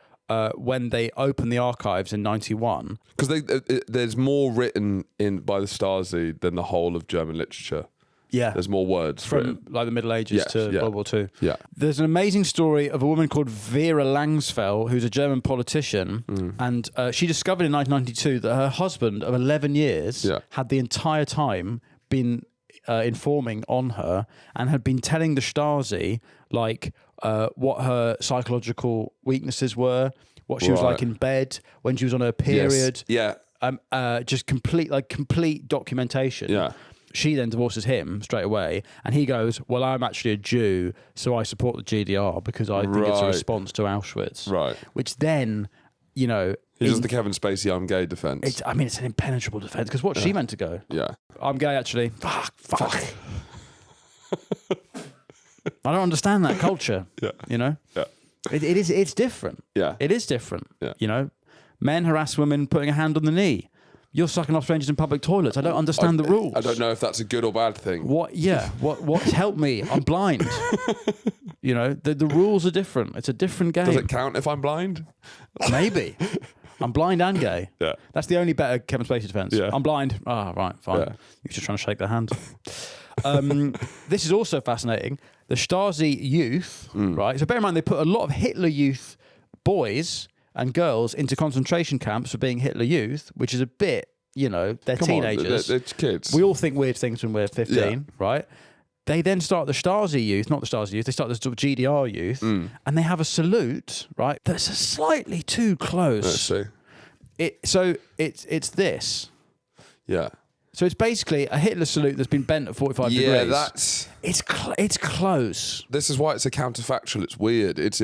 when they open the archives in 91. Because there's more written by the Stasi than the whole of German literature. Yeah. There's more words from like the Middle Ages to World War II. Yeah. There's an amazing story of a woman called Vera Langsfeld, who's a German politician, and she discovered in 1992 that her husband of 11 years had the entire time been informing on her and had been telling the Stasi like what her psychological weaknesses were, what she was like in bed, when she was on her period. Yes. Yeah. Just complete documentation. Yeah. She then divorces him straight away, and he goes, well, I'm actually a Jew, so I support the GDR because I think it's a response to Auschwitz. Right. Which then, you know... He does the Kevin Spacey I'm gay defence. It's an impenetrable defence, because what's she meant to go? Yeah. I'm gay, actually. Fuck. I don't understand that culture. Yeah. You know? Yeah. It's different. Yeah. It is different. Yeah. You know? Men harass women putting a hand on the knee. You're sucking off strangers in public toilets. I don't understand the rules. I don't know if that's a good or bad thing. What? Yeah. What? Help me. I'm blind. You know, the rules are different. It's a different game. Does it count if I'm blind? Maybe. I'm blind and gay. Yeah. That's the only better Kevin Spacey defence. Yeah. I'm blind. Right, fine. Yeah. You're just trying to shake their hand. This is also fascinating. The Stasi youth, right? So bear in mind, they put a lot of Hitler youth boys and girls into concentration camps for being Hitler Youth, which is a bit, you know, they're teenagers. They're kids. We all think weird things when we're 15, right? They then start the Stasi Youth, not the Stasi Youth, they start the sort of GDR Youth, and they have a salute, right, that's slightly too close. Let's see. So it's this. Yeah. So it's basically a Hitler salute that's been bent at 45 degrees. Yeah, that's... It's close. This is why it's a counterfactual. It's weird. It's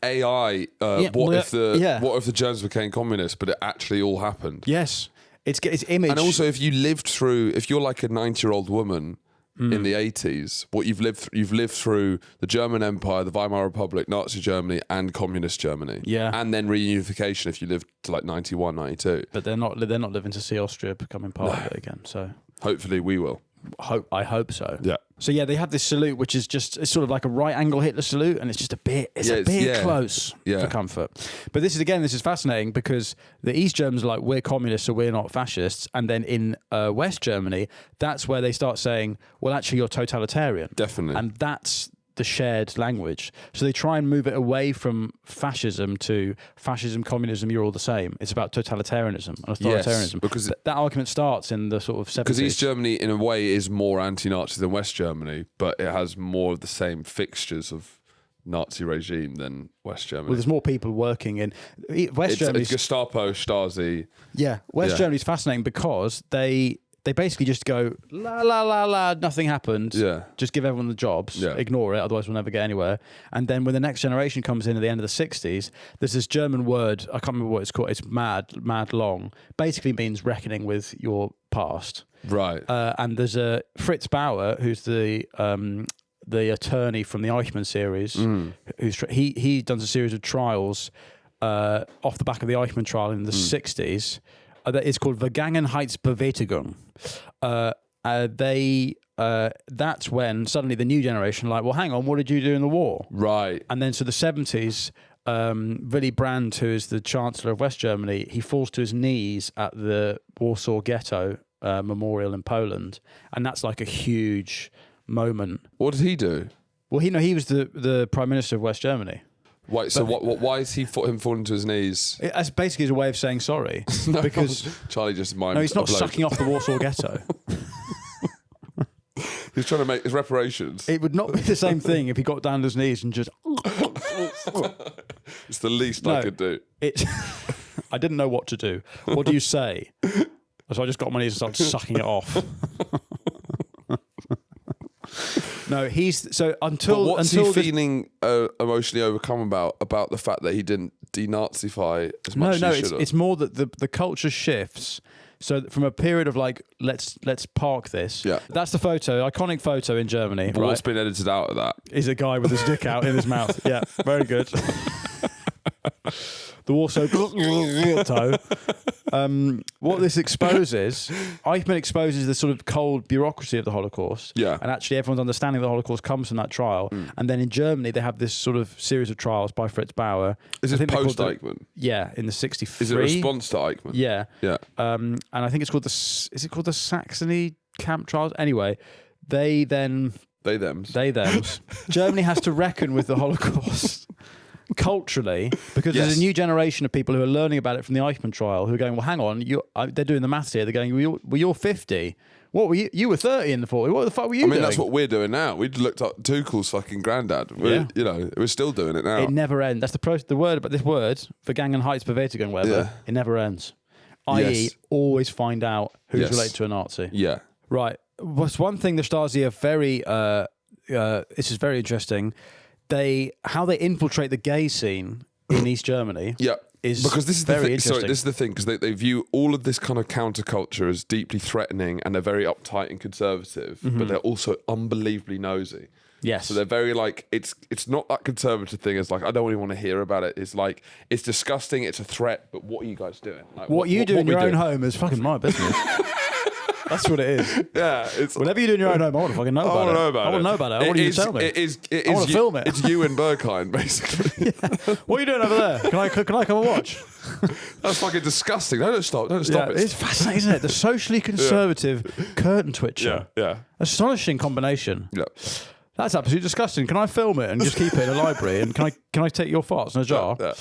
AI. What if the Germans became communist, but it actually all happened? Yes. It's image. And also, if you're like a 90-year-old woman in the 80s, what you've lived through the German Empire, the Weimar Republic, Nazi Germany, and Communist Germany. Yeah. And then reunification if you lived to like 91, 92. But they're not living to see Austria becoming part of it again. So hopefully we will. I hope so. Yeah. So yeah, they have this salute, which is it's sort of like a right angle Hitler salute, and it's just a bit close for comfort. But this is fascinating because the East Germans are like, we're communists, so we're not fascists, and then in West Germany, that's where they start saying, well, actually, you're totalitarian. Definitely. And that's the shared language. So they try and move it away from fascism to fascism, communism, you're all the same. It's about totalitarianism and authoritarianism. Yes, because that argument starts in the sort of 70s. Because East Germany, in a way, is more anti-Nazi than West Germany, but it has more of the same fixtures of Nazi regime than West Germany. Well, there's more people working in West Germany. It's Gestapo, Stasi. Yeah, West Germany's fascinating because they basically just go, la, la, la, la, nothing happened. Yeah. Just give everyone the jobs. Yeah. Ignore it, otherwise we'll never get anywhere. And then when the next generation comes in at the end of the 60s, there's this German word, I can't remember what it's called, it's mad long, basically means reckoning with your past. Right. And there's a Fritz Bauer, who's the attorney from the Eichmann series, he does a series of trials off the back of the Eichmann trial in the 60s. It's called Vergangenheitsbewegung. That's when suddenly the new generation are like, well, hang on, what did you do in the war? Right. And then so the 70s, Willy Brandt, who is the Chancellor of West Germany, he falls to his knees at the Warsaw Ghetto Memorial in Poland. And that's like a huge moment. What did he do? Well, he was the Prime Minister of West Germany. Wait, so why is him falling to his knees? It's basically a way of saying sorry. No, because Charlie just mind. No, he's not sucking off the Warsaw Ghetto. He's trying to make his reparations. It would not be the same thing if he got down on his knees and just... It's the least I could do. I didn't know what to do. What do you say? So I just got on my knees and started sucking it off. No, what's he feeling emotionally overcome about the fact that he didn't denazify as much as he should have? It's more that the culture shifts. So from a period of like, let's park this. Yeah. That's the iconic photo in Germany. But what's been edited out of that? Is a guy with his dick out in his mouth. Yeah, very good. The Warsaw toe. What this exposes, Eichmann exposes the sort of cold bureaucracy of the Holocaust. Yeah. And actually everyone's understanding of the Holocaust comes from that trial. And then in Germany, they have this sort of series of trials by Fritz Bauer. Is it post-Eichmann? Yeah, in the 63. Is it a response to Eichmann? Yeah. Yeah. And I think it's called the Saxony camp trials? Anyway, Germany has to reckon with the Holocaust. Culturally, because there's a new generation of people who are learning about it from the Eichmann trial who are going, well, hang on, they're doing the maths here. They're going, well, you're 50. What were you? You were 30 in the 40. What the fuck were you doing? That's what we're doing now. We looked up Tuchel's fucking granddad. We're still doing it now. It never ends. That's the word about this word, Vergangenheitsbewegung, whatever. Yeah. It never ends. I.e., always find out who's related to a Nazi. Yeah. Right. What's one thing the Stasi are very, this is very interesting, how they infiltrate the gay scene in East Germany. Yeah. Because this is very interesting. Sorry, this is the thing, because they view all of this kind of counterculture as deeply threatening, and they're very uptight and conservative, but they're also unbelievably nosy. Yes. So they're very like, it's not that conservative thing as like, I don't really want to hear about it. It's like, it's disgusting, it's a threat, but what are you guys doing? Like, what you do in your own home is fucking my business. That's what it is. Yeah. Whatever you do in your own home, I want to fucking know about it. I want to know about it. I want you to tell me. I want to film it. It's you and Berghain, basically. Yeah. What are you doing over there? Can I come and watch? That's fucking disgusting. Don't stop it. It's fascinating, isn't it? The socially conservative curtain twitcher. Yeah. Astonishing combination. Yeah. That's absolutely disgusting. Can I film it and just keep it in a library? And can I take your farts in a jar? Yeah.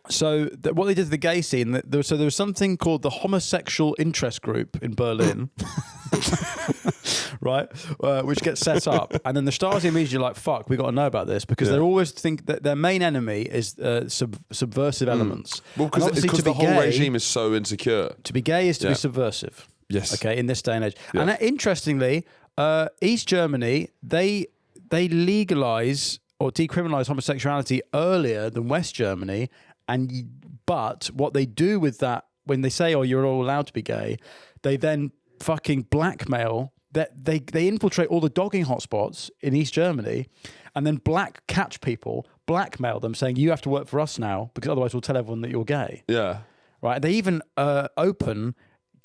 So what they did to the gay scene, there was something called the Homosexual Interest Group in Berlin, right, which gets set up, and then the Stasi immediately like, fuck, we got to know about this, because they always think that their main enemy is subversive elements. Well, because the whole regime is so insecure. To be gay is to be subversive. Yes. Okay, in this day and age. Yeah. And interestingly, East Germany, they legalize or decriminalize homosexuality earlier than West Germany. But what they do with that, when they say, "Oh, you're all allowed to be gay," they then fucking blackmail. That they infiltrate all the dogging hotspots in East Germany, and then catch people, blackmail them, saying you have to work for us now because otherwise we'll tell everyone that you're gay. Yeah, right. They even open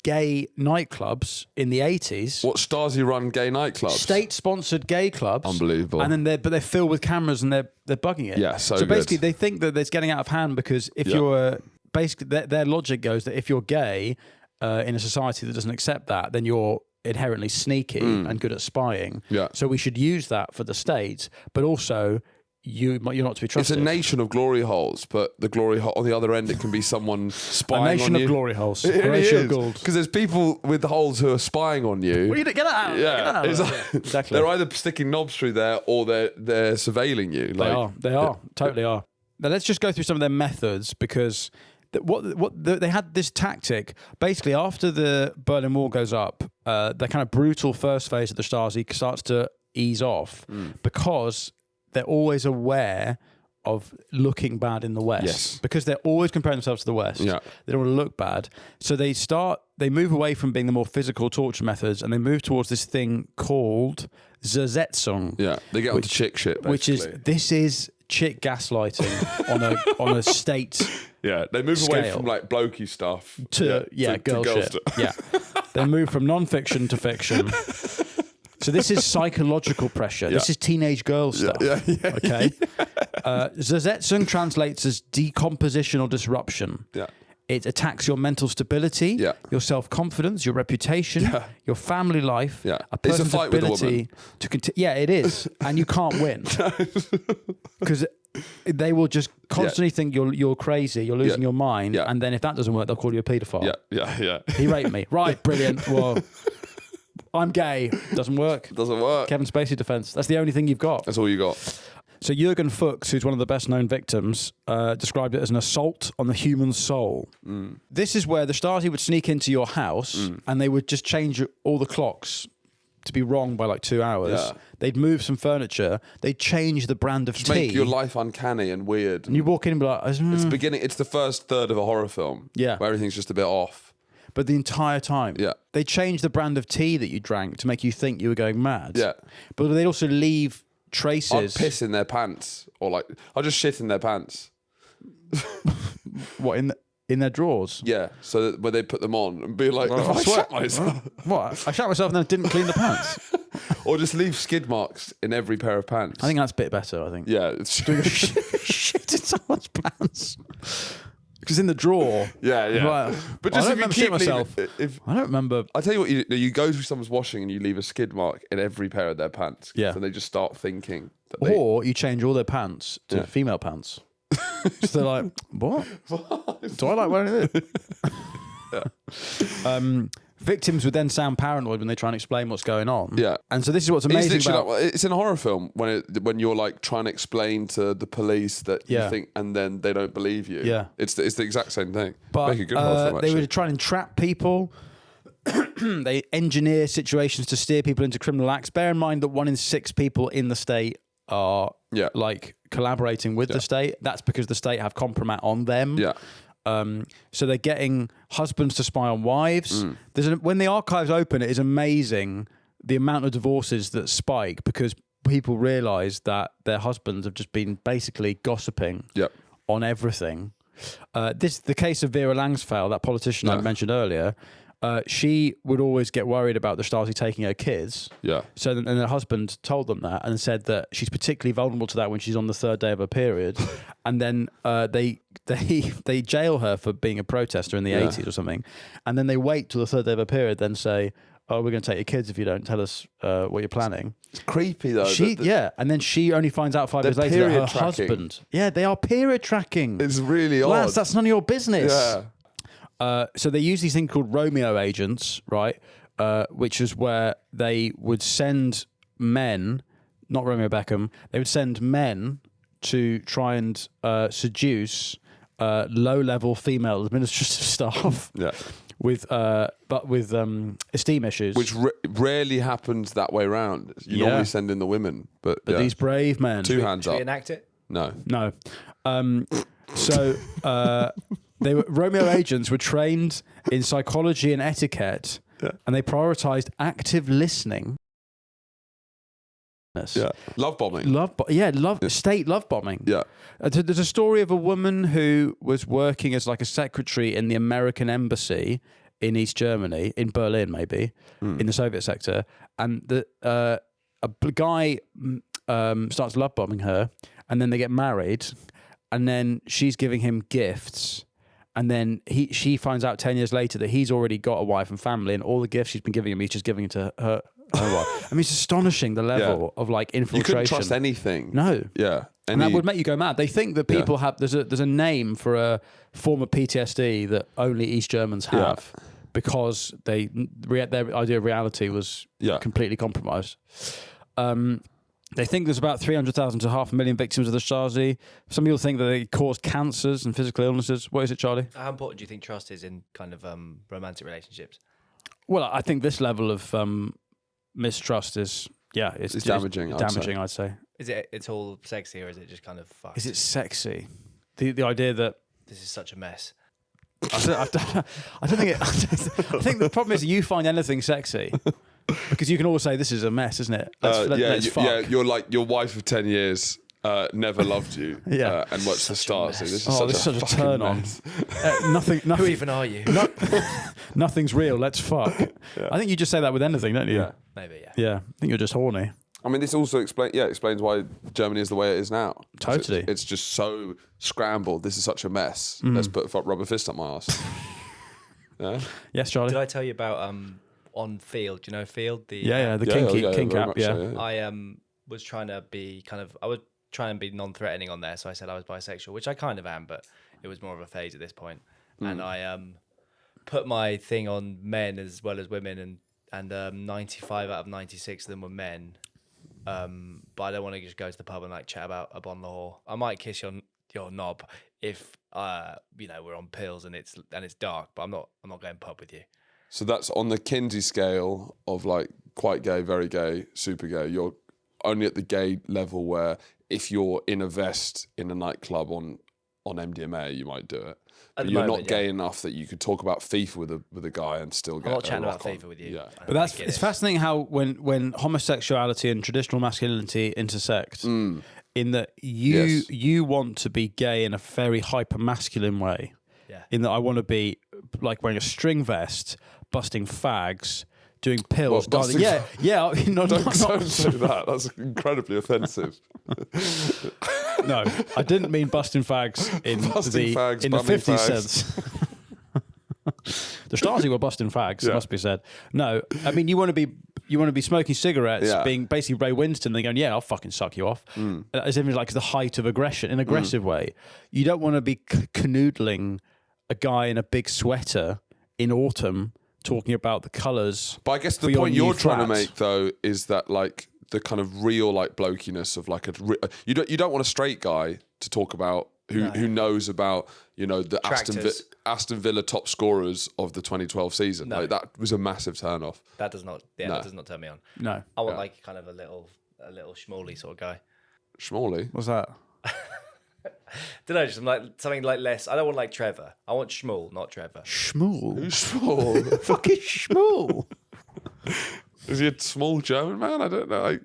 gay nightclubs in the 80s. What, Stasi run gay nightclubs? State-sponsored gay clubs. Unbelievable. And then they're filled with cameras and they're bugging it. Yeah, so basically good. they think that it's getting out of hand because if you're basically their logic goes that if you're gay in a society that doesn't accept that, then you're inherently sneaky and good at spying. Yeah. So we should use that for the state, but also you're not to be trusted. It's a nation of glory holes, but the glory hole on the other end, it can be someone spying on you. A nation of glory holes. It really is. Because there's people with holes who are spying on you. Well, get out. Yeah, get out. Exactly. They're either sticking knobs through there or they're surveilling you. They are, totally are. Now let's just go through some of their methods because they had this tactic. Basically, after the Berlin Wall goes up, the kind of brutal first phase of the Stasi starts to ease off because they're always aware of looking bad in the West. Yes. Because they're always comparing themselves to the West. Yeah. They don't want to look bad. So they move away from being the more physical torture methods and they move towards this thing called Zersetzung. Yeah, they get onto chick shit, basically. This is chick gaslighting on a state. Yeah, they move scale. away from like blokey stuff to girl shit. Stuff. Yeah, they move from non-fiction to fiction. So this is psychological pressure. This is teenage girl stuff. Okay. Zersetzung translates as decomposition or disruption. Yeah. It attacks your mental stability, your self-confidence, your reputation, your family life, a person's fight ability with a woman. to continue. Yeah, it is, and you can't win because they will just constantly think you're crazy, you're losing your mind, and then if that doesn't work, they'll call you a paedophile. Yeah. He raped me. Right, brilliant. Well, I'm gay. Doesn't work. Doesn't work. Kevin Spacey defense. That's the only thing you've got. That's all you got. So Jürgen Fuchs, who's one of the best-known victims, described it as an assault on the human soul. This is where the Stasi would sneak into your house and they would just change all the clocks to be wrong by like 2 hours. Yeah. They'd move some furniture. They'd change the brand of tea. Make your life uncanny and weird. And you walk in and be like... It's the first third of a horror film. Yeah. Where everything's just a bit off. But the entire time. Yeah. They changed the brand of tea that you drank to make you think you were going mad. Yeah. But they'd also leave traces. I'd piss in their pants, or I'd just shit in their pants. What, in their drawers? Yeah, so that when they put them on and be like, I sweat myself. What? I shat myself and then didn't clean the pants. Or just leave skid marks in every pair of pants. I think that's a bit better, I think. Yeah, it's Shit in someone's pants. Because in the drawer. Yeah. Like, But just I if don't you remember keep shit myself. I don't remember. I tell you what, you go through someone's washing and you leave a skid mark in every pair of their pants. Yeah. So they just start thinking that Or you change all their pants to female pants. So they're like, what? Do I like wearing this? Victims would then sound paranoid when they try and explain what's going on. Yeah. And so this is what's amazing about... it's in a horror film when you're like trying to explain to the police that you think, and then they don't believe you. Yeah. It's the exact same thing. But Make a good horror film, they actually. would try and entrap people. They engineer situations to steer people into criminal acts. Bear in mind that 1 in 6 people in the state are like collaborating with the state. That's because the state have compromat on them. Yeah. So they're getting husbands to spy on wives. When the archives open, it is amazing the amount of divorces that spike because people realise that their husbands have just been basically gossiping on everything. The case of Vera Langsfeld, that politician I mentioned earlier, she would always get worried about the Stasi taking her kids. Yeah. So then her husband told them that and said that she's particularly vulnerable to that when she's on the 3rd day of her period. And then they jail her for being a protester in the 80s or something. And then they wait till the 3rd day of her period, then say, oh, we're going to take your kids if you don't tell us what you're planning. It's creepy though. And then she only finds out 5 years later that her husband. Yeah, they are period tracking. It's really odd. Lads, that's none of your business. Yeah. So they use these things called Romeo agents, right? Which is where they would send men, not Romeo Beckham, they would send men to try and seduce low-level female administrative staff. Yeah. but with esteem issues, which rarely happens that way around. You normally send in the women, but these brave men. Two hands up. Should we enact it? No. So Romeo agents were trained in psychology and etiquette, and they prioritized active listening. Yeah, love bombing. State love bombing. Yeah, there's a story of a woman who was working as like a secretary in the American embassy in East Germany, in Berlin maybe, in the Soviet sector, and a guy starts love bombing her, and then they get married, and then she's giving him gifts. And then she finds out 10 years later that he's already got a wife and family, and all the gifts she's been giving him, he's just giving it to her wife. I mean, it's astonishing the level of like infiltration. You couldn't trust anything. No. Yeah. And that would make you go mad. They think that people have, there's a name for a form of PTSD that only East Germans have because their idea of reality was completely compromised. They think there's about 300,000 to 500,000 victims of the Stasi. Some people think that they caused cancers and physical illnesses. What is it, Charlie? How important do you think trust is in kind of romantic relationships? Well, I think this level of mistrust is, it's damaging. I'd say. Is it? It's all sexy, or is it just kind of fucked? Is it sexy? The idea that this is such a mess. I don't think it. I think the problem is you find anything sexy. Because you can always say this is a mess, isn't it? Let's fuck. You're like your wife of 10 years never loved you. And watched the stars. This is such a turn on. Nothing. Who even are you? Nothing's real. Let's fuck. Yeah. I think you just say that with anything, don't you? Yeah, maybe. Yeah. I think you're just horny. I mean, this also explains why Germany is the way it is now. Totally. It's just so scrambled. This is such a mess. Let's put a rubber fist up my ass. Yeah. Yes, Charlie. Did I tell you about on Field? Do you know Field? The kink app. Yeah. I was trying to be I would try and be non-threatening on there, so I said I was bisexual, which I kind of am, but it was more of a phase at this point. And I put my thing on men as well as women, and 95 out of 96 of them were men. But I don't want to just go to the pub and like chat about a bon lahore. I might kiss your knob if we're on pills and it's dark, but I'm not going pub with you. So that's on the Kinsey scale of like quite gay, very gay, super gay. You're only at the gay level where if you're in a vest in a nightclub on MDMA, you might do it. But you're not gay enough that you could talk about FIFA with a guy and still get. I'm not chatting about FIFA with you. Yeah. But it's fascinating how when homosexuality and traditional masculinity intersect, in that you want to be gay in a very hyper masculine way. Yeah. In that I want to be like wearing a string vest, busting fags, doing pills. Don't say that. That's incredibly offensive. No, I didn't mean busting fags in the 50s sense. The Stasi were busting fags, it must be said. No, I mean you want to be smoking cigarettes, being basically Ray Winston, and going, I'll fucking suck you off, as if it's like the height of aggression, in an aggressive way. You don't want to be canoodling a guy in a big sweater in autumn talking about the colours. But I guess the point you're trying to make though is that like the kind of real like blokiness of like you don't want a straight guy to talk about who knows about the Aston Villa top scorers of the 2012 season. Like that was a massive turn off. That does not that does not turn me on. No. I want like kind of a little schmally sort of guy. Schmally? What's that? Don't know, just like something like less. I don't want like Trevor. I want Schmool, not Trevor. Schmool? Who's Schmool? Fucking Schmool. Is he a small German man? I don't know.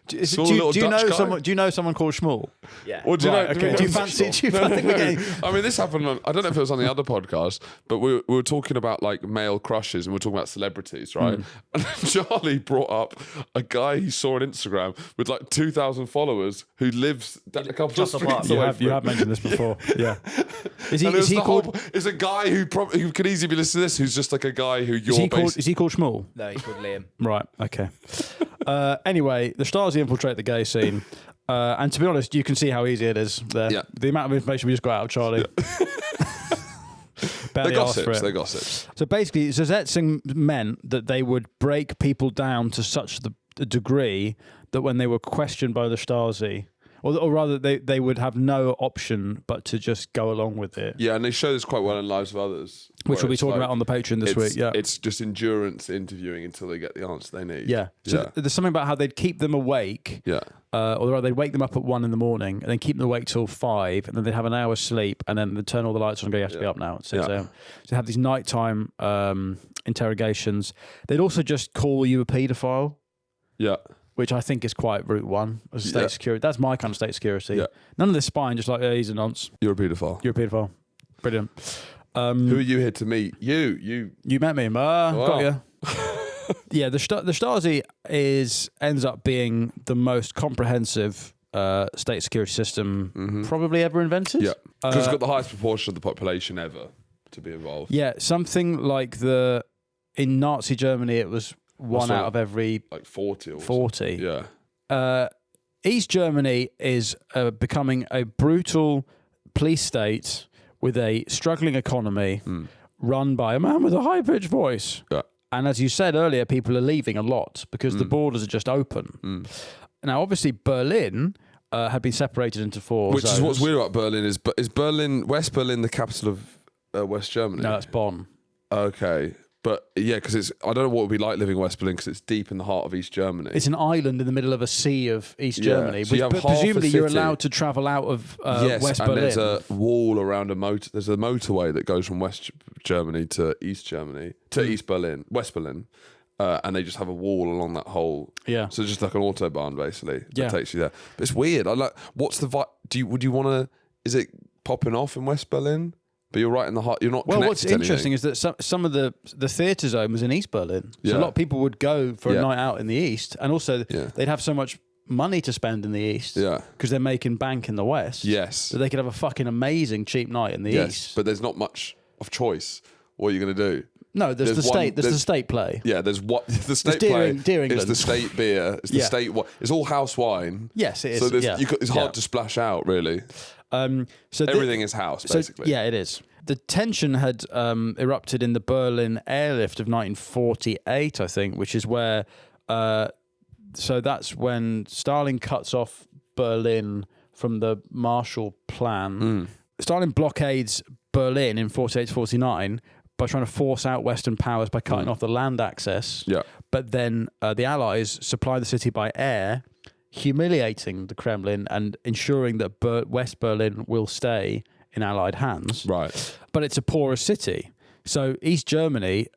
Do you know someone called Schmool? Yeah. Well, do you fancy we're getting... I mean, this happened I don't know if it was on the other podcast, but we were talking about like male crushes and we were talking about celebrities, right? And Charlie brought up a guy he saw on Instagram with like 2,000 followers who lives a couple of streets away. You have mentioned this before. Yeah. Is he called? Is a guy who could easily be listening to this, who's just like a guy who you're. Is he called Schmool? No, he's called Liam. Right. Okay. Anyway, the Stasi infiltrate the gay scene, and to be honest, you can see how easy it is. There, the amount of information we just got out of Charlie. They're gossips. So basically, Zersetzing meant that they would break people down to such a degree that when they were questioned by the Stasi, or rather, they would have no option but to just go along with it. Yeah, and they show this quite well in Lives of Others, Which we'll be talking about on the Patreon this week. Yeah, it's just endurance interviewing until they get the answer they need. Yeah. So there's something about how they'd keep them awake. Yeah. Or rather, they'd wake them up at 1 in the morning and then keep them awake till 5, and then they'd have an hour's sleep, and then they'd turn all the lights on and go, you have to be up now at 6 a.m. So they have these nighttime interrogations. They'd also just call you a paedophile. Yeah. Which I think is quite route one as state security. That's my kind of state security. Yeah. None of this spine, just like, he's a nonce. You're a paedophile. You're a paedophile. Brilliant. Who are you here to meet? You met me, got you. Yeah, the Stasi ends up being the most comprehensive state security system probably ever invented. Yeah, because it's got the highest proportion of the population ever to be involved. Yeah, something like in Nazi Germany, it was one out of every 40 or 40. Something. Yeah. East Germany is becoming a brutal police state with a struggling economy run by a man with a high-pitched voice. Yeah. And as you said earlier, people are leaving a lot because the borders are just open. Now, obviously, Berlin had been separated into 4 Which zones. is what's weird about Berlin is West Berlin the capital of West Germany? No, that's Bonn. Okay. But yeah, because I don't know what it would be like living in West Berlin because it's deep in the heart of East Germany. It's an island in the middle of a sea of East Germany. So But presumably you're allowed to travel out of West Berlin. There's a wall around there's a motorway that goes from West Germany to East Germany, to East Berlin, West Berlin. And they just have a wall along that whole. Yeah. So it's just like an autobahn basically that takes you there. But it's weird. What's the vibe? Would you want to, is it popping off in West Berlin? But you're right in the heart. You're not. Well, what's interesting is that some of the theatre zone was in East Berlin, so a lot of people would go for a night out in the East, and also they'd have so much money to spend in the East, because they're making bank in the West. Yes, so they could have a fucking amazing cheap night in the East. But there's not much of choice. What are you going to do? No, there's the state. There's the state play. Yeah, there's what the state play. Dear England. It's the state beer. It's the state. It's all house wine. Yes, it is. So it's hard to splash out, really. So everything is house, basically. Yeah, it is. The tension had erupted in the Berlin airlift of 1948, I think, which is where. So that's when Stalin cuts off Berlin from the Marshall Plan. Stalin blockades Berlin in 48-49 by trying to force out Western powers by cutting off the land access. Yeah. But then the Allies supply the city by air, humiliating the Kremlin and ensuring that West Berlin will stay in Allied hands. Right. But it's a porous city. So East Germany,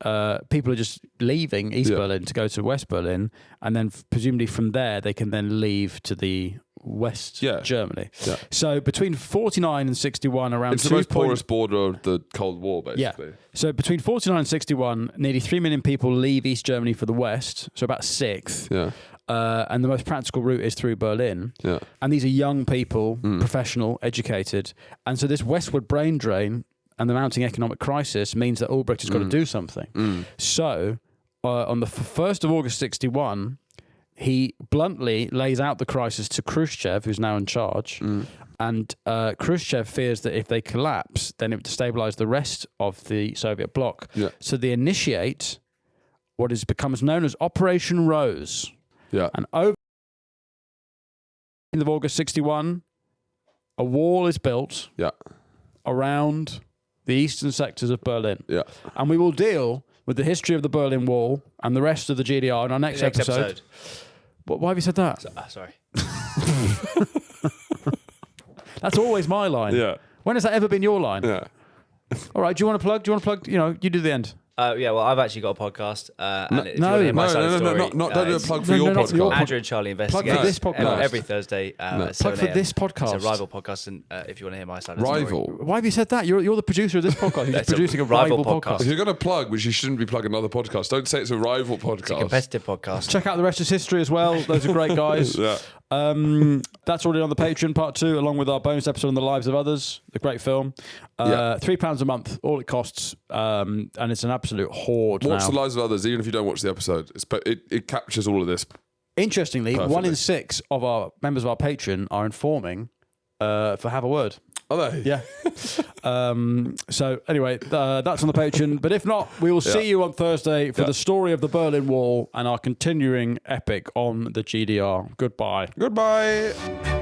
people are just leaving East Berlin to go to West Berlin, and then presumably from there they can then leave to the West Germany. Yeah. So between 49 and 61, around it's the most porous border of the Cold War, basically. Yeah. So between 49 and 61, nearly 3 million people leave East Germany for the West, so about 6th. Yeah. And the most practical route is through Berlin. Yeah. And these are young people, professional, educated. And so this westward brain drain and the mounting economic crisis means that Ulbricht has got to do something. So on the 1st of August 61, he bluntly lays out the crisis to Khrushchev, who's now in charge. And Khrushchev fears that if they collapse, then it would destabilize the rest of the Soviet bloc. Yeah. So they initiate what becomes known as Operation Rose. Yeah. And over the 10th of August 61, a wall is built around the eastern sectors of Berlin. Yeah. And we will deal with the history of the Berlin Wall and the rest of the GDR in our next episode. Why have you said that? Sorry. That's always my line. Yeah. When has that ever been your line? Yeah. All right, do you want to plug? You know, you do the end. Yeah, well, I've actually got a podcast. Don't do a plug for your podcast. Andrew and Charlie Investigate. Plug for this podcast. Every Thursday. At plug for this podcast. It's a rival podcast, and if you want to hear my side of the Rival? story. Why have you said that? You're the producer of this podcast. You're producing a rival podcast. If you're going to plug, which you shouldn't be plugging another podcast, don't say it's a rival podcast. It's a competitive podcast. Check out The Rest is History as well. Those are great guys. Yeah. That's already on the Patreon, part 2, along with our bonus episode on the lives of others, the great film. £3 a month, all it costs, and it's an absolute hoard. Watch the lives of others, even if you don't watch the episode. It captures all of this. Interestingly, perfectly. 1 in 6 of our members of our Patreon are informing for Have a Word. Are they? Yeah. So anyway, that's on the Patreon. But if not, we will see you on Thursday for the story of the Berlin Wall and our continuing epic on the GDR. Goodbye. Goodbye.